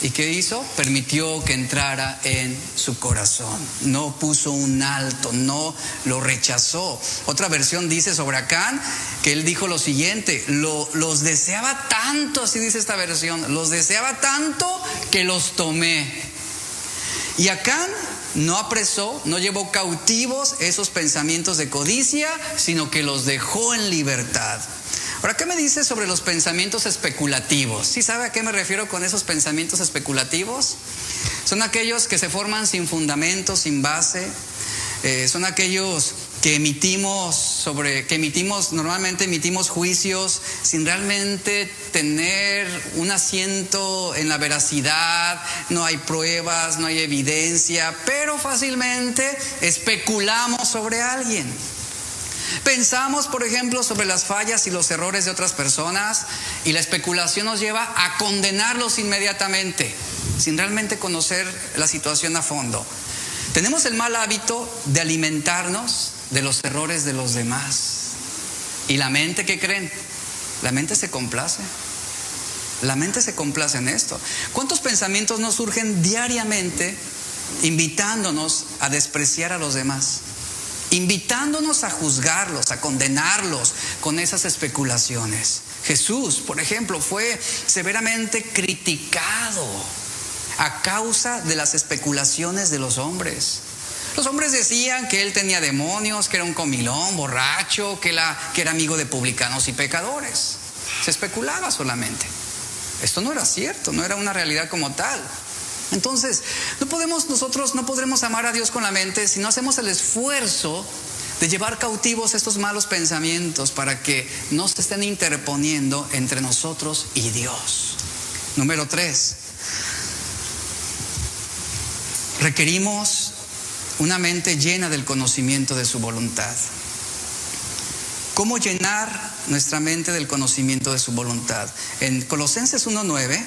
¿Y qué hizo? Permitió que entrara en su corazón. No puso un alto, no lo rechazó. Otra versión dice sobre Acán que él dijo lo siguiente: los deseaba tanto, así dice esta versión, los deseaba tanto que los tomé. Y Acán no apresó, no llevó cautivos esos pensamientos de codicia, sino que los dejó en libertad. Ahora, ¿qué me dice sobre los pensamientos especulativos? ¿Sí sabe a qué me refiero con esos pensamientos especulativos? Son aquellos que se forman sin fundamento, sin base. Son aquellos que normalmente emitimos juicios sin realmente tener un asiento en la veracidad. No hay pruebas, no hay evidencia, pero fácilmente especulamos sobre alguien. Pensamos, por ejemplo, sobre las fallas y los errores de otras personas, y la especulación nos lleva a condenarlos inmediatamente, sin realmente conocer la situación a fondo. Tenemos el mal hábito de alimentarnos de los errores de los demás. Y la mente, ¿qué creen? La mente se complace. La mente se complace en esto. ¿Cuántos pensamientos nos surgen diariamente invitándonos a despreciar a los demás? Invitándonos a juzgarlos, a condenarlos con esas especulaciones. Jesús, por ejemplo, fue severamente criticado. a causa de las especulaciones de los hombres. Los hombres decían que él tenía demonios, que era un comilón, borracho, que era amigo de publicanos y pecadores. Se especulaba solamente. Esto no era cierto, no era una realidad como tal. Entonces, nosotros no podremos amar a Dios con la mente si no hacemos el esfuerzo de llevar cautivos estos malos pensamientos para que no se estén interponiendo entre nosotros y Dios. Número 3. Requerimos una mente llena del conocimiento de su voluntad. ¿Cómo llenar nuestra mente del conocimiento de su voluntad? En Colosenses 1:9,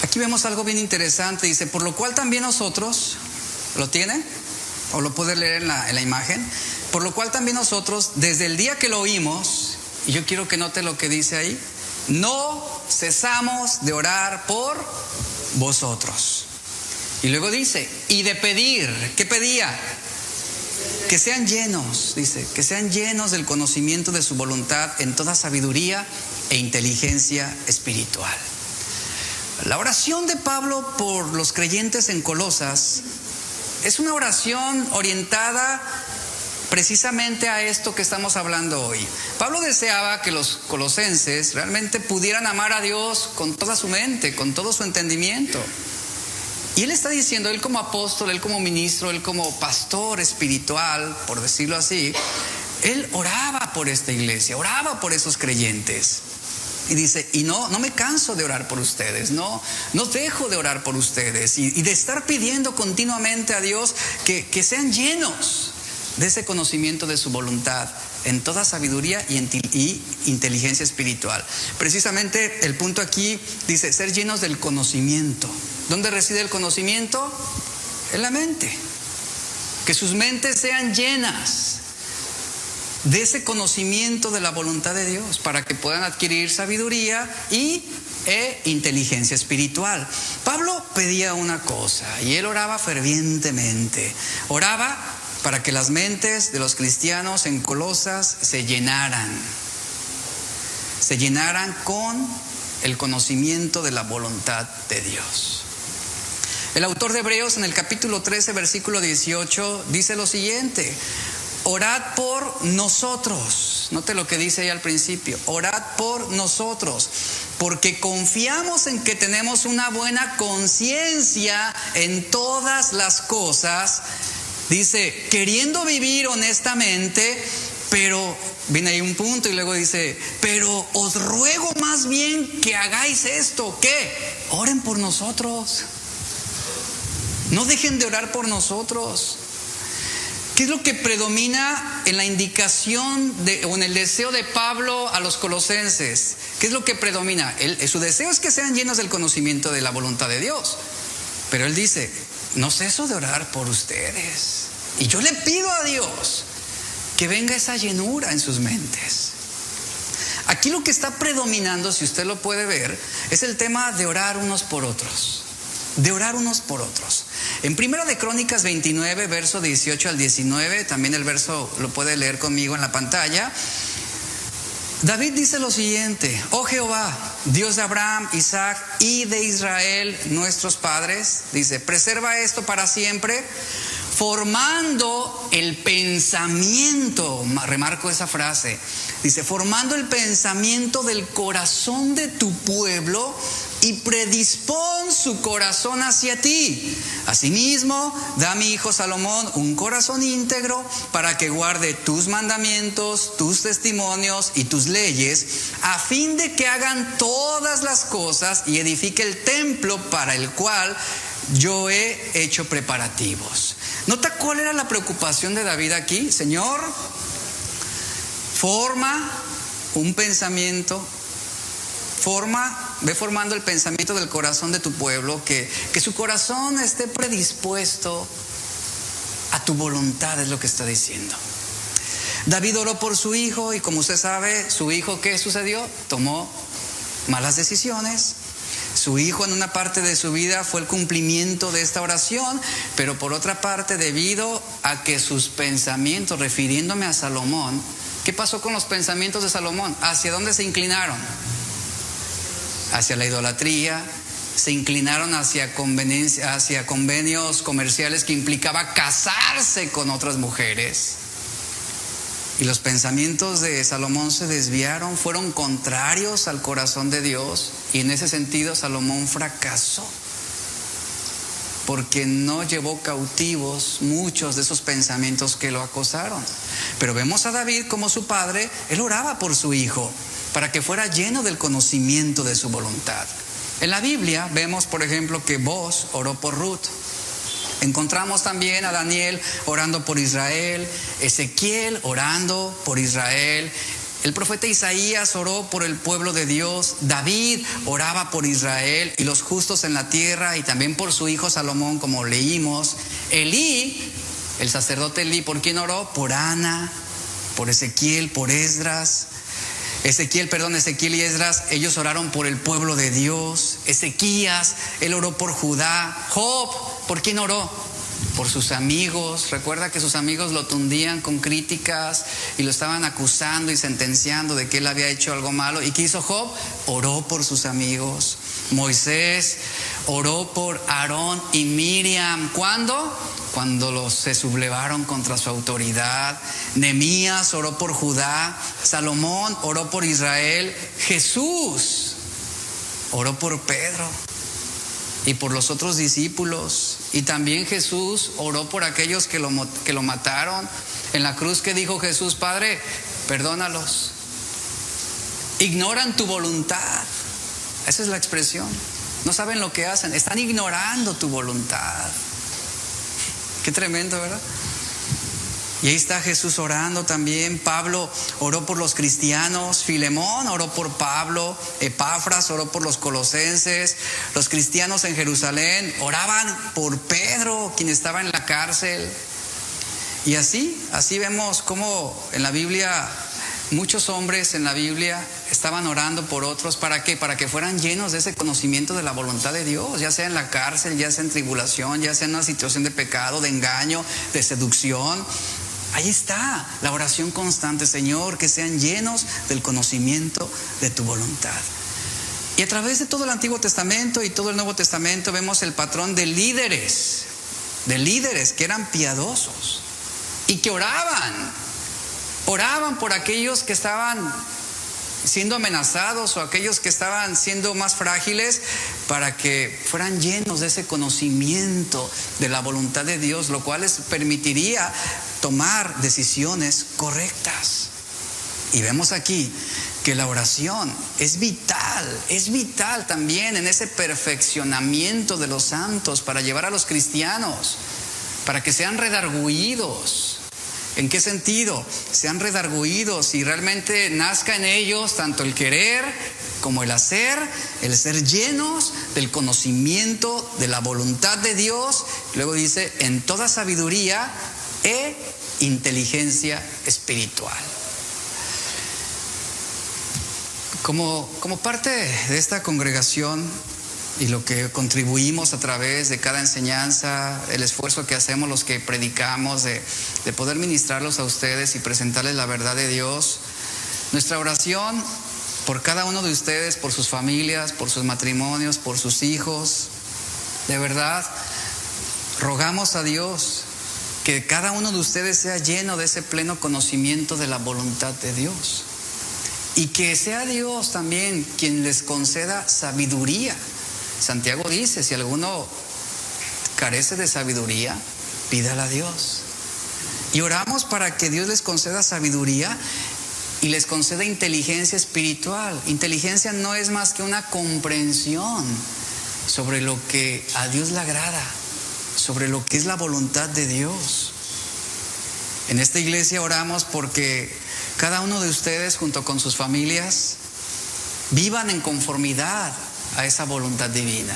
aquí vemos algo bien interesante. Dice, por lo cual también nosotros, ¿lo tienen? ¿O lo pueden leer en la imagen? Por lo cual también nosotros, desde el día que lo oímos, y yo quiero que note lo que dice ahí, no cesamos de orar por vosotros. Y luego dice, y de pedir. ¿Qué pedía? Que sean llenos, dice, que sean llenos del conocimiento de su voluntad en toda sabiduría e inteligencia espiritual. La oración de Pablo por los creyentes en Colosas es una oración orientada precisamente a esto que estamos hablando hoy. Pablo deseaba que los colosenses realmente pudieran amar a Dios con toda su mente, con todo su entendimiento. Y él está diciendo, él como apóstol, él como ministro, él como pastor espiritual, por decirlo así, él oraba por esta iglesia, oraba por esos creyentes. Y dice, y no me canso de orar por ustedes, no dejo de orar por ustedes y de estar pidiendo continuamente a Dios que sean llenos de ese conocimiento de su voluntad en toda sabiduría y inteligencia espiritual. Precisamente el punto aquí dice, ser llenos del conocimiento. ¿Dónde reside el conocimiento? En la mente. Que sus mentes sean llenas de ese conocimiento de la voluntad de Dios para que puedan adquirir sabiduría e inteligencia espiritual. Pablo pedía una cosa y él oraba fervientemente. Oraba para que las mentes de los cristianos en Colosas se llenaran con el conocimiento de la voluntad de Dios. El autor de Hebreos en el capítulo 13, versículo 18, dice lo siguiente: orad por nosotros. Note lo que dice ahí al principio. Orad por nosotros, porque confiamos en que tenemos una buena conciencia en todas las cosas. Dice, queriendo vivir honestamente, pero viene ahí un punto y luego dice, pero os ruego más bien que hagáis esto. ¿Qué? Oren por nosotros. No dejen de orar por nosotros. ¿Qué es lo que predomina en la indicación o en el deseo de Pablo a los colosenses? ¿Qué es lo que predomina? Su deseo es que sean llenos del conocimiento de la voluntad de Dios. Pero él dice, no ceso de orar por ustedes. Y yo le pido a Dios que venga esa llenura en sus mentes. Aquí lo que está predominando, si usted lo puede ver, es el tema de orar unos por otros. De orar unos por otros. En Primera de Crónicas 29, verso 18 al 19, también el verso lo puede leer conmigo en la pantalla. David dice lo siguiente: oh Jehová, Dios de Abraham, Isaac y de Israel, nuestros padres, dice, preserva esto para siempre, formando el pensamiento, remarco esa frase, dice, formando el pensamiento del corazón de tu pueblo y predispón su corazón hacia ti. Asimismo, da a mi hijo Salomón un corazón íntegro para que guarde tus mandamientos, tus testimonios y tus leyes, a fin de que hagan todas las cosas y edifique el templo para el cual yo he hecho preparativos. ¿Nota cuál era la preocupación de David aquí? Señor, forma un pensamiento, ve formando el pensamiento del corazón de tu pueblo, que su corazón esté predispuesto a tu voluntad, es lo que está diciendo. David oró por su hijo y como usted sabe, su hijo, ¿qué sucedió? Tomó malas decisiones. Su hijo en una parte de su vida fue el cumplimiento de esta oración, pero por otra parte, debido a que sus pensamientos, refiriéndome a Salomón, ¿qué pasó con los pensamientos de Salomón? ¿Hacia dónde se inclinaron? Hacia la idolatría, se inclinaron hacia convenios comerciales que implicaba casarse con otras mujeres. Y los pensamientos de Salomón se desviaron, fueron contrarios al corazón de Dios, y en ese sentido Salomón fracasó, porque no llevó cautivos muchos de esos pensamientos que lo acosaron. Pero vemos a David como su padre, él oraba por su hijo, para que fuera lleno del conocimiento de su voluntad. En la Biblia vemos, por ejemplo, que Booz oró por Ruth. Encontramos también a Daniel orando por Israel, Ezequiel orando por Israel, el profeta Isaías oró por el pueblo de Dios, David oraba por Israel y los justos en la tierra, y también por su hijo Salomón, como leímos. Elí, el sacerdote Elí, ¿por quién oró? Por Ana, por Ezequiel, por Esdras. Ezequiel y Esdras, ellos oraron por el pueblo de Dios. Ezequías, él oró por Judá. Job, ¿por quién oró? Por sus amigos. Recuerda que sus amigos lo tundían con críticas y lo estaban acusando y sentenciando de que él había hecho algo malo. ¿Y qué hizo Job? Oró por sus amigos. Moisés oró por Aarón y Miriam. ¿Cuándo? Cuando se sublevaron contra su autoridad. Nehemías oró por Judá. Salomón oró por Israel. Jesús oró por Pedro y por los otros discípulos. Y también Jesús oró por aquellos que lo mataron. En la cruz, ¿qué dijo Jesús? Padre, perdónalos. Ignoran tu voluntad. Esa es la expresión. No saben lo que hacen. Están ignorando tu voluntad. Qué tremendo, ¿verdad? Y ahí está Jesús orando también. Pablo oró por los cristianos. Filemón oró por Pablo. Epafras oró por los colosenses. Los cristianos en Jerusalén oraban por Pedro, quien estaba en la cárcel. Y así vemos cómo en la Biblia, muchos hombres en la Biblia estaban orando por otros. ¿Para qué? Para que fueran llenos de ese conocimiento de la voluntad de Dios, ya sea en la cárcel, ya sea en tribulación, ya sea en una situación de pecado, de engaño, de seducción. Ahí está la oración constante: Señor, que sean llenos del conocimiento de tu voluntad. Y a través de todo el Antiguo Testamento y todo el Nuevo Testamento vemos el patrón de líderes que eran piadosos y que oraban por aquellos que estaban siendo amenazados o aquellos que estaban siendo más frágiles, para que fueran llenos de ese conocimiento de la voluntad de Dios, lo cual les permitiría tomar decisiones correctas. Y vemos aquí que la oración es vital también en ese perfeccionamiento de los santos, para llevar a los cristianos, para que sean redargüidos. ¿En qué sentido? Sean redargüidos y realmente nazca en ellos tanto el querer como el ser llenos del conocimiento de la voluntad de Dios. Luego dice, en toda sabiduría e inteligencia espiritual. Como parte de esta congregación y lo que contribuimos a través de cada enseñanza, el esfuerzo que hacemos los que predicamos de poder ministrarlos a ustedes y presentarles la verdad de Dios, nuestra oración por cada uno de ustedes, por sus familias, por sus matrimonios, por sus hijos, de verdad rogamos a Dios que cada uno de ustedes sea lleno de ese pleno conocimiento de la voluntad de Dios, y que sea Dios también quien les conceda sabiduría. Santiago dice, si alguno carece de sabiduría, pídala a Dios. Y oramos para que Dios les conceda sabiduría y les conceda inteligencia espiritual. Inteligencia no es más que una comprensión sobre lo que a Dios le agrada, sobre lo que es la voluntad de Dios. En esta iglesia oramos porque cada uno de ustedes, junto con sus familias, vivan en conformidad a esa voluntad divina.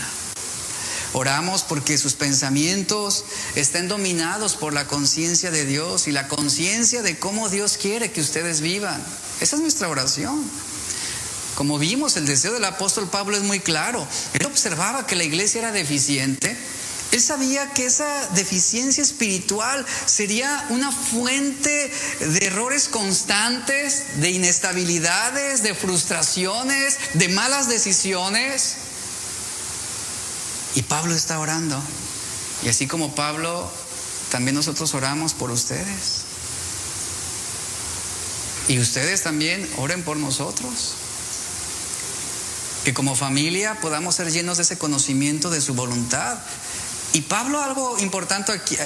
Oramos porque sus pensamientos estén dominados por la conciencia de Dios y la conciencia de cómo Dios quiere que ustedes vivan. Esa es nuestra oración. Como vimos, el deseo del apóstol Pablo es muy claro. Él observaba que la iglesia era deficiente. Él sabía que esa deficiencia espiritual sería una fuente de errores constantes, de inestabilidades, de frustraciones, de malas decisiones. Y Pablo está orando. Y así como Pablo, también nosotros oramos por ustedes. Y ustedes también oren por nosotros. Que como familia podamos ser llenos de ese conocimiento de su voluntad. Y Pablo, algo importante aquí,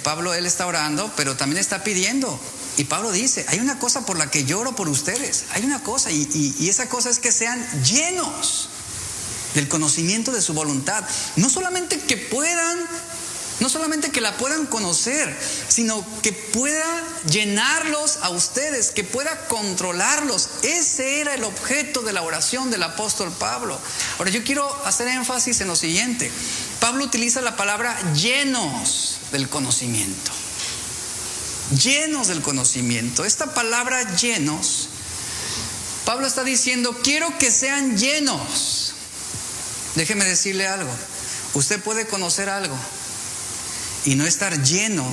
Pablo está orando, pero también está pidiendo. Y Pablo dice, hay una cosa por la que lloro por ustedes. Hay una cosa, y esa cosa es que sean llenos del conocimiento de su voluntad. No solamente que la puedan conocer, sino que pueda llenarlos a ustedes, que pueda controlarlos. Ese era el objeto de la oración del apóstol Pablo. Ahora yo quiero hacer énfasis en lo siguiente. Pablo utiliza la palabra llenos del conocimiento. Llenos del conocimiento. Esta palabra llenos, Pablo está diciendo, quiero que sean llenos. Déjeme decirle algo. Usted puede conocer algo y no estar lleno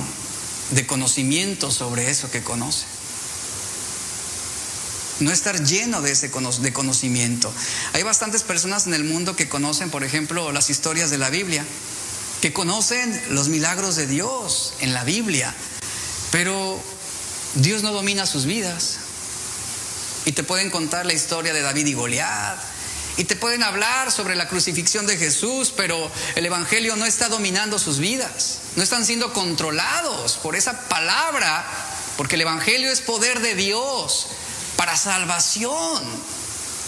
de conocimiento sobre eso que conoce. No estar lleno de conocimiento. Hay bastantes personas en el mundo que conocen, por ejemplo, las historias de la Biblia, que conocen los milagros de Dios en la Biblia, pero Dios no domina sus vidas. Y te pueden contar la historia de David y Goliat, y te pueden hablar sobre la crucifixión de Jesús, pero el evangelio no está dominando sus vidas. No están siendo controlados por esa palabra, porque el evangelio es poder de Dios para salvación.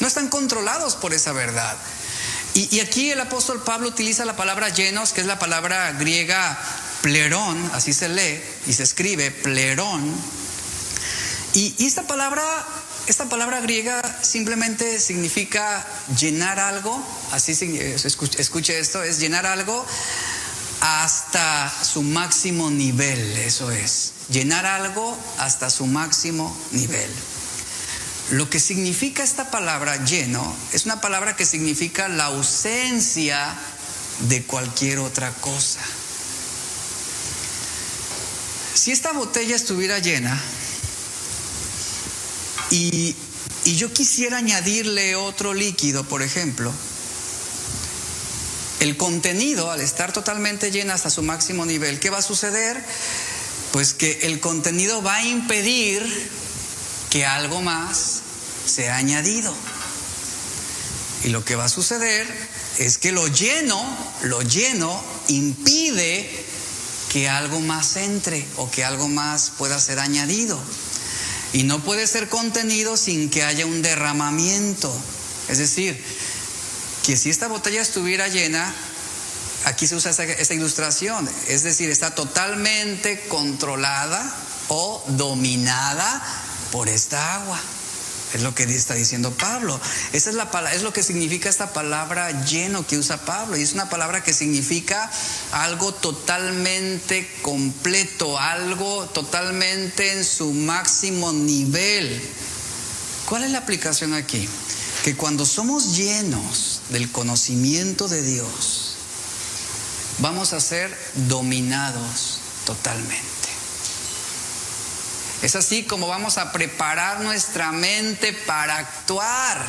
No están controlados por esa verdad. Y aquí el apóstol Pablo utiliza la palabra llenos, que es la palabra griega plerón, así se lee y se escribe plerón. Y esta palabra griega simplemente significa llenar algo. Así escuche esto, es llenar algo hasta su máximo nivel. Eso es, llenar algo hasta su máximo nivel. Lo que significa esta palabra lleno es una palabra que significa la ausencia de cualquier otra cosa. Si esta botella estuviera llena y yo quisiera añadirle otro líquido, por ejemplo, el contenido, al estar totalmente llena hasta su máximo nivel, ¿qué va a suceder? Pues que el contenido va a impedir que algo más sea añadido. Y lo que va a suceder es que lo lleno impide que algo más entre o que algo más pueda ser añadido. Y no puede ser contenido sin que haya un derramamiento. Es decir, que si esta botella estuviera llena, aquí se usa esta ilustración, es decir, está totalmente controlada o dominada por esta agua. Es lo que está diciendo Pablo. Esa es lo que significa esta palabra lleno que usa Pablo. Y es una palabra que significa algo totalmente completo, algo totalmente en su máximo nivel. ¿Cuál es la aplicación aquí? Que cuando somos llenos del conocimiento de Dios, vamos a ser dominados totalmente. Es así como vamos a preparar nuestra mente para actuar.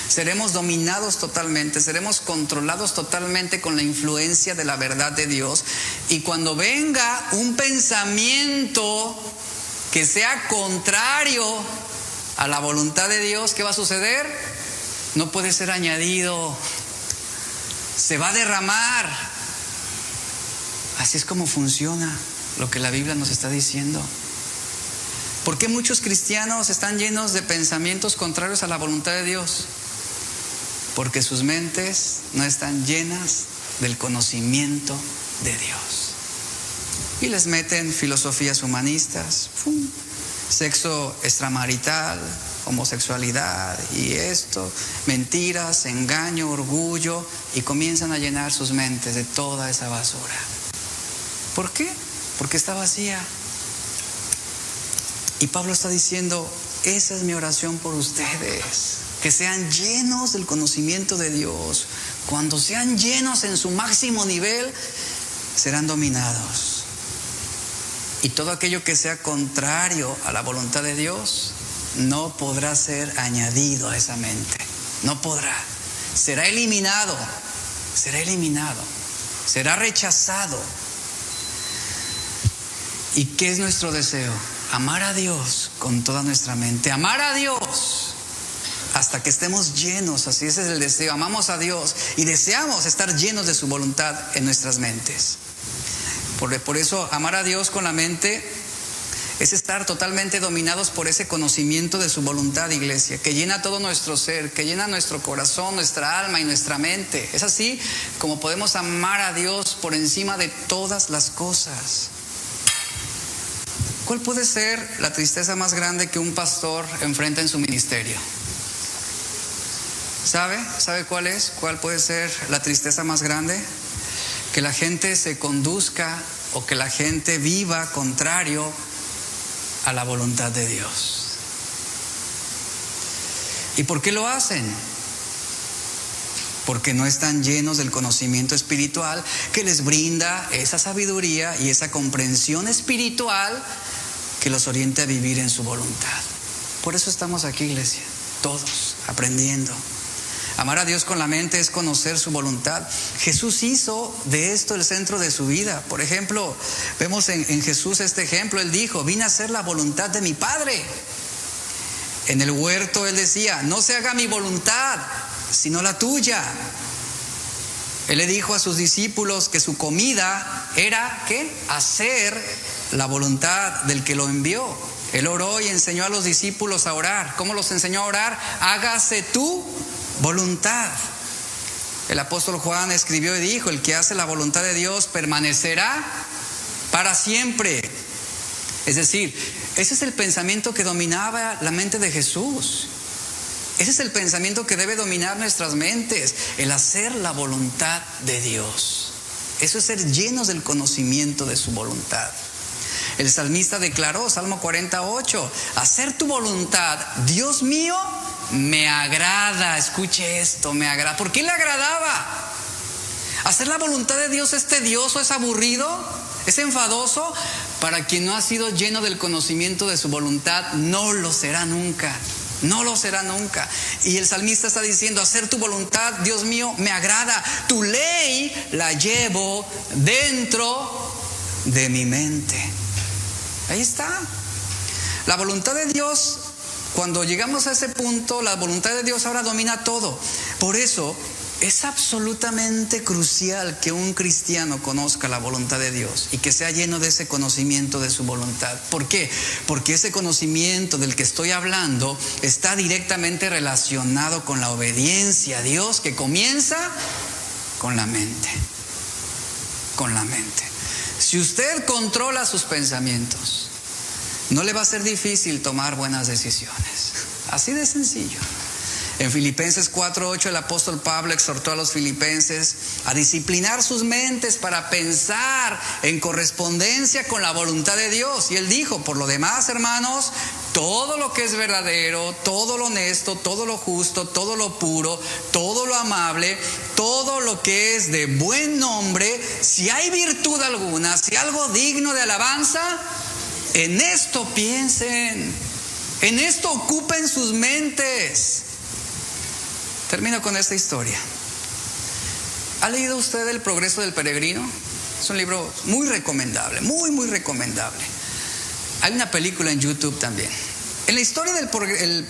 Seremos dominados totalmente, seremos controlados totalmente con la influencia de la verdad de Dios. Y cuando venga un pensamiento que sea contrario a la voluntad de Dios, ¿qué va a suceder? No puede ser añadido, se va a derramar. Así es como funciona lo que la Biblia nos está diciendo. ¿Por qué muchos cristianos están llenos de pensamientos contrarios a la voluntad de Dios? Porque sus mentes no están llenas del conocimiento de Dios. Y les meten filosofías humanistas, sexo extramarital, homosexualidad y esto, mentiras, engaño, orgullo, y comienzan a llenar sus mentes de toda esa basura. ¿Por qué? Porque está vacía. Y Pablo está diciendo, Esa es mi oración por ustedes, que sean llenos del conocimiento de Dios. Cuando sean llenos en su máximo nivel, serán dominados. Y todo aquello que sea contrario a la voluntad de Dios no podrá ser añadido a esa mente. No podrá. Será eliminado. Será eliminado. Será rechazado. ¿Y qué es nuestro deseo? Amar a Dios con toda nuestra mente. Amar a Dios hasta que estemos llenos. Así ese es el deseo. Amamos a Dios y deseamos estar llenos de su voluntad en nuestras mentes. Por eso amar a Dios con la mente es estar totalmente dominados por ese conocimiento de su voluntad, iglesia, que llena todo nuestro ser, que llena nuestro corazón, nuestra alma y nuestra mente. Es así como podemos amar a Dios por encima de todas las cosas. ¿Cuál puede ser la tristeza más grande que un pastor enfrenta en su ministerio? ¿Sabe? ¿Sabe cuál es? ¿Cuál puede ser la tristeza más grande? Que la gente se conduzca o que la gente viva contrario a la voluntad de Dios. ¿Y por qué lo hacen? Porque no están llenos del conocimiento espiritual que les brinda esa sabiduría y esa comprensión espiritual que los oriente a vivir en su voluntad. Por eso estamos aquí, iglesia, todos aprendiendo. Amar a Dios con la mente es conocer su voluntad. Jesús hizo de esto el centro de su vida. Por ejemplo, vemos en Jesús este ejemplo. Él dijo: vine a hacer la voluntad de mi Padre. En el huerto Él decía: no se haga mi voluntad, sino la tuya. Él le dijo a sus discípulos que su comida era, ¿qué? Hacer la voluntad del que lo envió. Él oró y enseñó a los discípulos a orar. ¿Cómo los enseñó a orar? Hágase tu voluntad. El apóstol Juan escribió y dijo: el que hace la voluntad de Dios permanecerá para siempre. Es decir, ese es el pensamiento que dominaba la mente de Jesús. Ese es el pensamiento que debe dominar nuestras mentes, el hacer la voluntad de Dios. Eso es ser llenos del conocimiento de su voluntad. El salmista declaró, Salmo 48, hacer tu voluntad, Dios mío, me agrada. Escuche esto, me agrada. ¿Por qué le agradaba? ¿Hacer la voluntad de Dios es tedioso, es aburrido, es enfadoso? Para quien no ha sido lleno del conocimiento de su voluntad, no lo será nunca. No lo será nunca. Y el salmista está diciendo: hacer tu voluntad, Dios mío, me agrada. Tu ley la llevo dentro de mi mente. Ahí está. La voluntad de Dios, cuando llegamos a ese punto, la voluntad de Dios ahora domina todo. Por eso es absolutamente crucial que un cristiano conozca la voluntad de Dios y que sea lleno de ese conocimiento de su voluntad. ¿Por qué? Porque ese conocimiento del que estoy hablando está directamente relacionado con la obediencia a Dios, que comienza con la mente. Con la mente. Si usted controla sus pensamientos, no le va a ser difícil tomar buenas decisiones. Así de sencillo. En Filipenses 4:8 el apóstol Pablo exhortó a los filipenses a disciplinar sus mentes para pensar en correspondencia con la voluntad de Dios. Y él dijo: por lo demás, hermanos, todo lo que es verdadero, todo lo honesto, todo lo justo, todo lo puro, todo lo amable, todo lo que es de buen nombre, si hay virtud alguna, si algo digno de alabanza, en esto piensen, en esto ocupen sus mentes. Termino con esta historia. ¿Ha leído usted El progreso del peregrino? Es un libro muy recomendable, muy, muy recomendable. Hay una película en YouTube también. En la historia del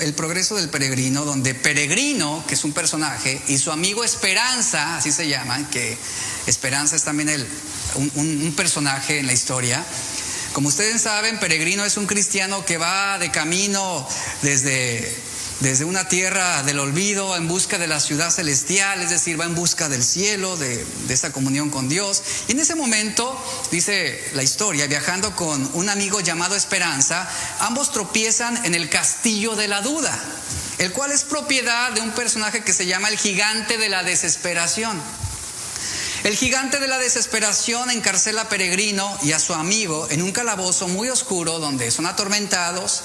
el progreso del peregrino, donde Peregrino, que es un personaje, y su amigo Esperanza, así se llaman, que Esperanza es también un personaje en la historia. Como ustedes saben, Peregrino es un cristiano que va de camino desde una tierra del olvido en busca de la ciudad celestial, es decir, va en busca del cielo, de esa comunión con Dios. Y en ese momento, dice la historia, viajando con un amigo llamado Esperanza, ambos tropiezan en el castillo de la duda, el cual es propiedad de un personaje que se llama el gigante de la desesperación. El gigante de la desesperación encarcela a Peregrino y a su amigo en un calabozo muy oscuro donde son atormentados.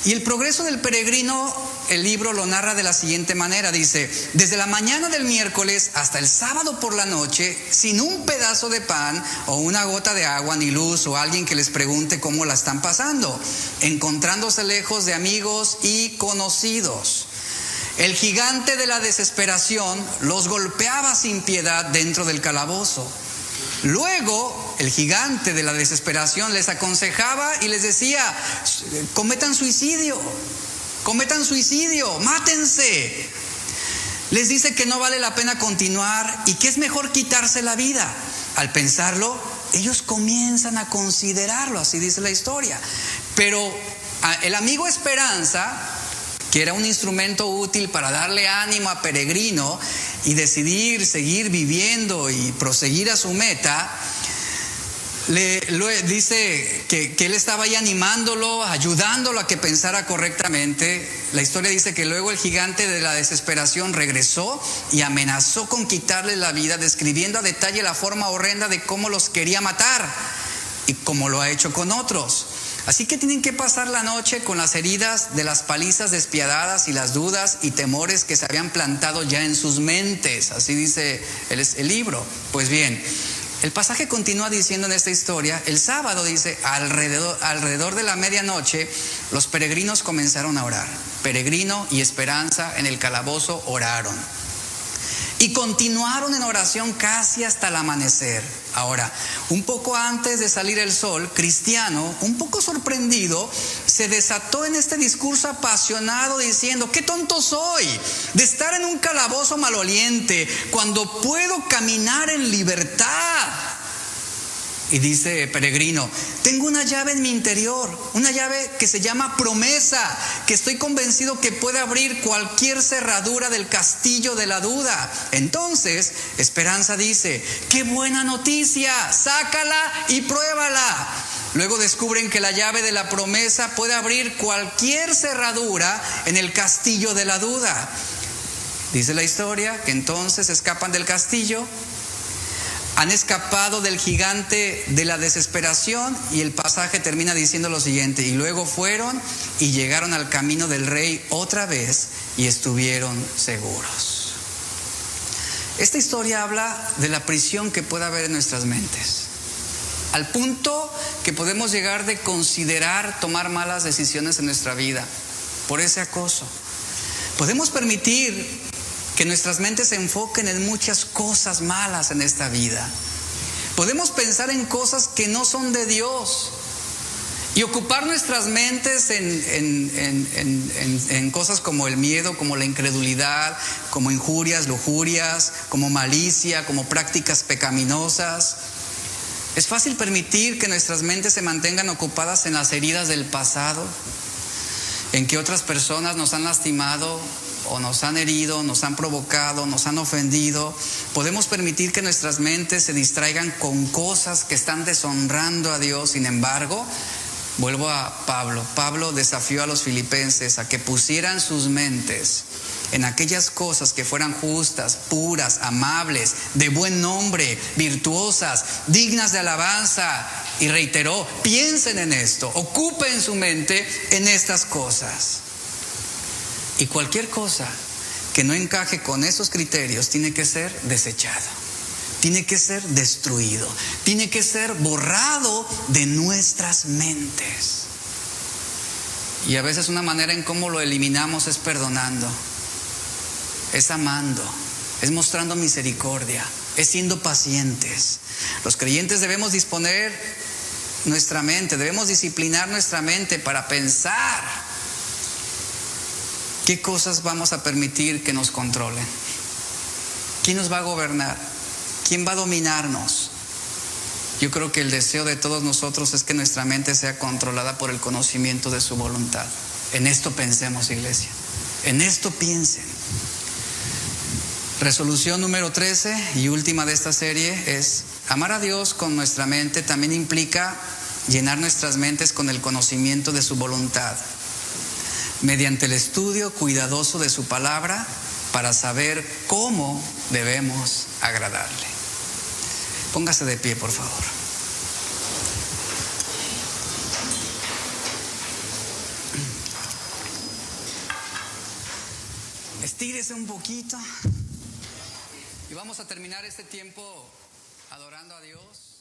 Y el progreso del peregrino, el libro lo narra de la siguiente manera. Dice: desde la mañana del miércoles hasta el sábado por la noche, sin un pedazo de pan o una gota de agua, ni luz o alguien que les pregunte cómo la están pasando, encontrándose lejos de amigos y conocidos. El gigante de la desesperación los golpeaba sin piedad dentro del calabozo. Luego, el gigante de la desesperación les aconsejaba y les decía: cometan suicidio, mátense. Les dice que no vale la pena continuar y que es mejor quitarse la vida. Al pensarlo, ellos comienzan a considerarlo, así dice la historia. Pero el amigo Esperanza, que era un instrumento útil para darle ánimo a Peregrino y decidir seguir viviendo y proseguir a su meta, dice que él estaba ahí animándolo, ayudándolo a que pensara correctamente. La historia dice que luego el gigante de la desesperación regresó y amenazó con quitarle la vida, describiendo a detalle la forma horrenda de cómo los quería matar y cómo lo ha hecho con otros. Así que tienen que pasar la noche con las heridas de las palizas despiadadas y las dudas y temores que se habían plantado ya en sus mentes. Así dice el libro. Pues bien, el pasaje continúa diciendo en esta historia: el sábado, dice, alrededor de la medianoche, los peregrinos comenzaron a orar. Peregrino y Esperanza en el calabozo oraron. Y continuaron en oración casi hasta el amanecer. Ahora, un poco antes de salir el sol, Cristiano, un poco sorprendido, se desató en este discurso apasionado diciendo: ¡qué tonto soy de estar en un calabozo maloliente cuando puedo caminar en libertad! Y dice Peregrino: tengo una llave en mi interior, una llave que se llama promesa, que estoy convencido que puede abrir cualquier cerradura del castillo de la duda. Entonces Esperanza dice: ¡qué buena noticia! ¡Sácala y pruébala! Luego descubren que la llave de la promesa puede abrir cualquier cerradura en el castillo de la duda. Dice la historia que entonces escapan del castillo. Han escapado del gigante de la desesperación, y el pasaje termina diciendo lo siguiente: y luego fueron y llegaron al camino del rey otra vez y estuvieron seguros. Esta historia habla de la prisión que puede haber en nuestras mentes, al punto que podemos llegar de considerar tomar malas decisiones en nuestra vida por ese acoso. Podemos permitir que nuestras mentes se enfoquen en muchas cosas malas en esta vida. Podemos pensar en cosas que no son de Dios y ocupar nuestras mentes en cosas como el miedo, como la incredulidad, como injurias, lujurias, como malicia, como prácticas pecaminosas. Es fácil permitir que nuestras mentes se mantengan ocupadas en las heridas del pasado, en que otras personas nos han lastimado o nos han herido, nos han provocado, nos han ofendido. Podemos permitir que nuestras mentes se distraigan con cosas que están deshonrando a Dios. Sin embargo, vuelvo a Pablo. Pablo desafió a los filipenses a que pusieran sus mentes en aquellas cosas que fueran justas, puras, amables, de buen nombre, virtuosas, dignas de alabanza. Y reiteró: piensen en esto, ocupen su mente en estas cosas. Y cualquier cosa que no encaje con esos criterios tiene que ser desechado, tiene que ser destruido, tiene que ser borrado de nuestras mentes. Y a veces una manera en cómo lo eliminamos es perdonando, es amando, es mostrando misericordia, es siendo pacientes. Los creyentes debemos disponer nuestra mente, debemos disciplinar nuestra mente para pensar qué cosas vamos a permitir que nos controlen. ¿Quién nos va a gobernar? ¿Quién va a dominarnos? Yo creo que el deseo de todos nosotros es que nuestra mente sea controlada por el conocimiento de su voluntad. En esto pensemos, iglesia. En esto piensen. Resolución número 13 y última de esta serie es: amar a Dios con nuestra mente también implica llenar nuestras mentes con el conocimiento de su voluntad, mediante el estudio cuidadoso de su palabra, para saber cómo debemos agradarle. Póngase de pie, por favor. Estírese un poquito. Y vamos a terminar este tiempo adorando a Dios.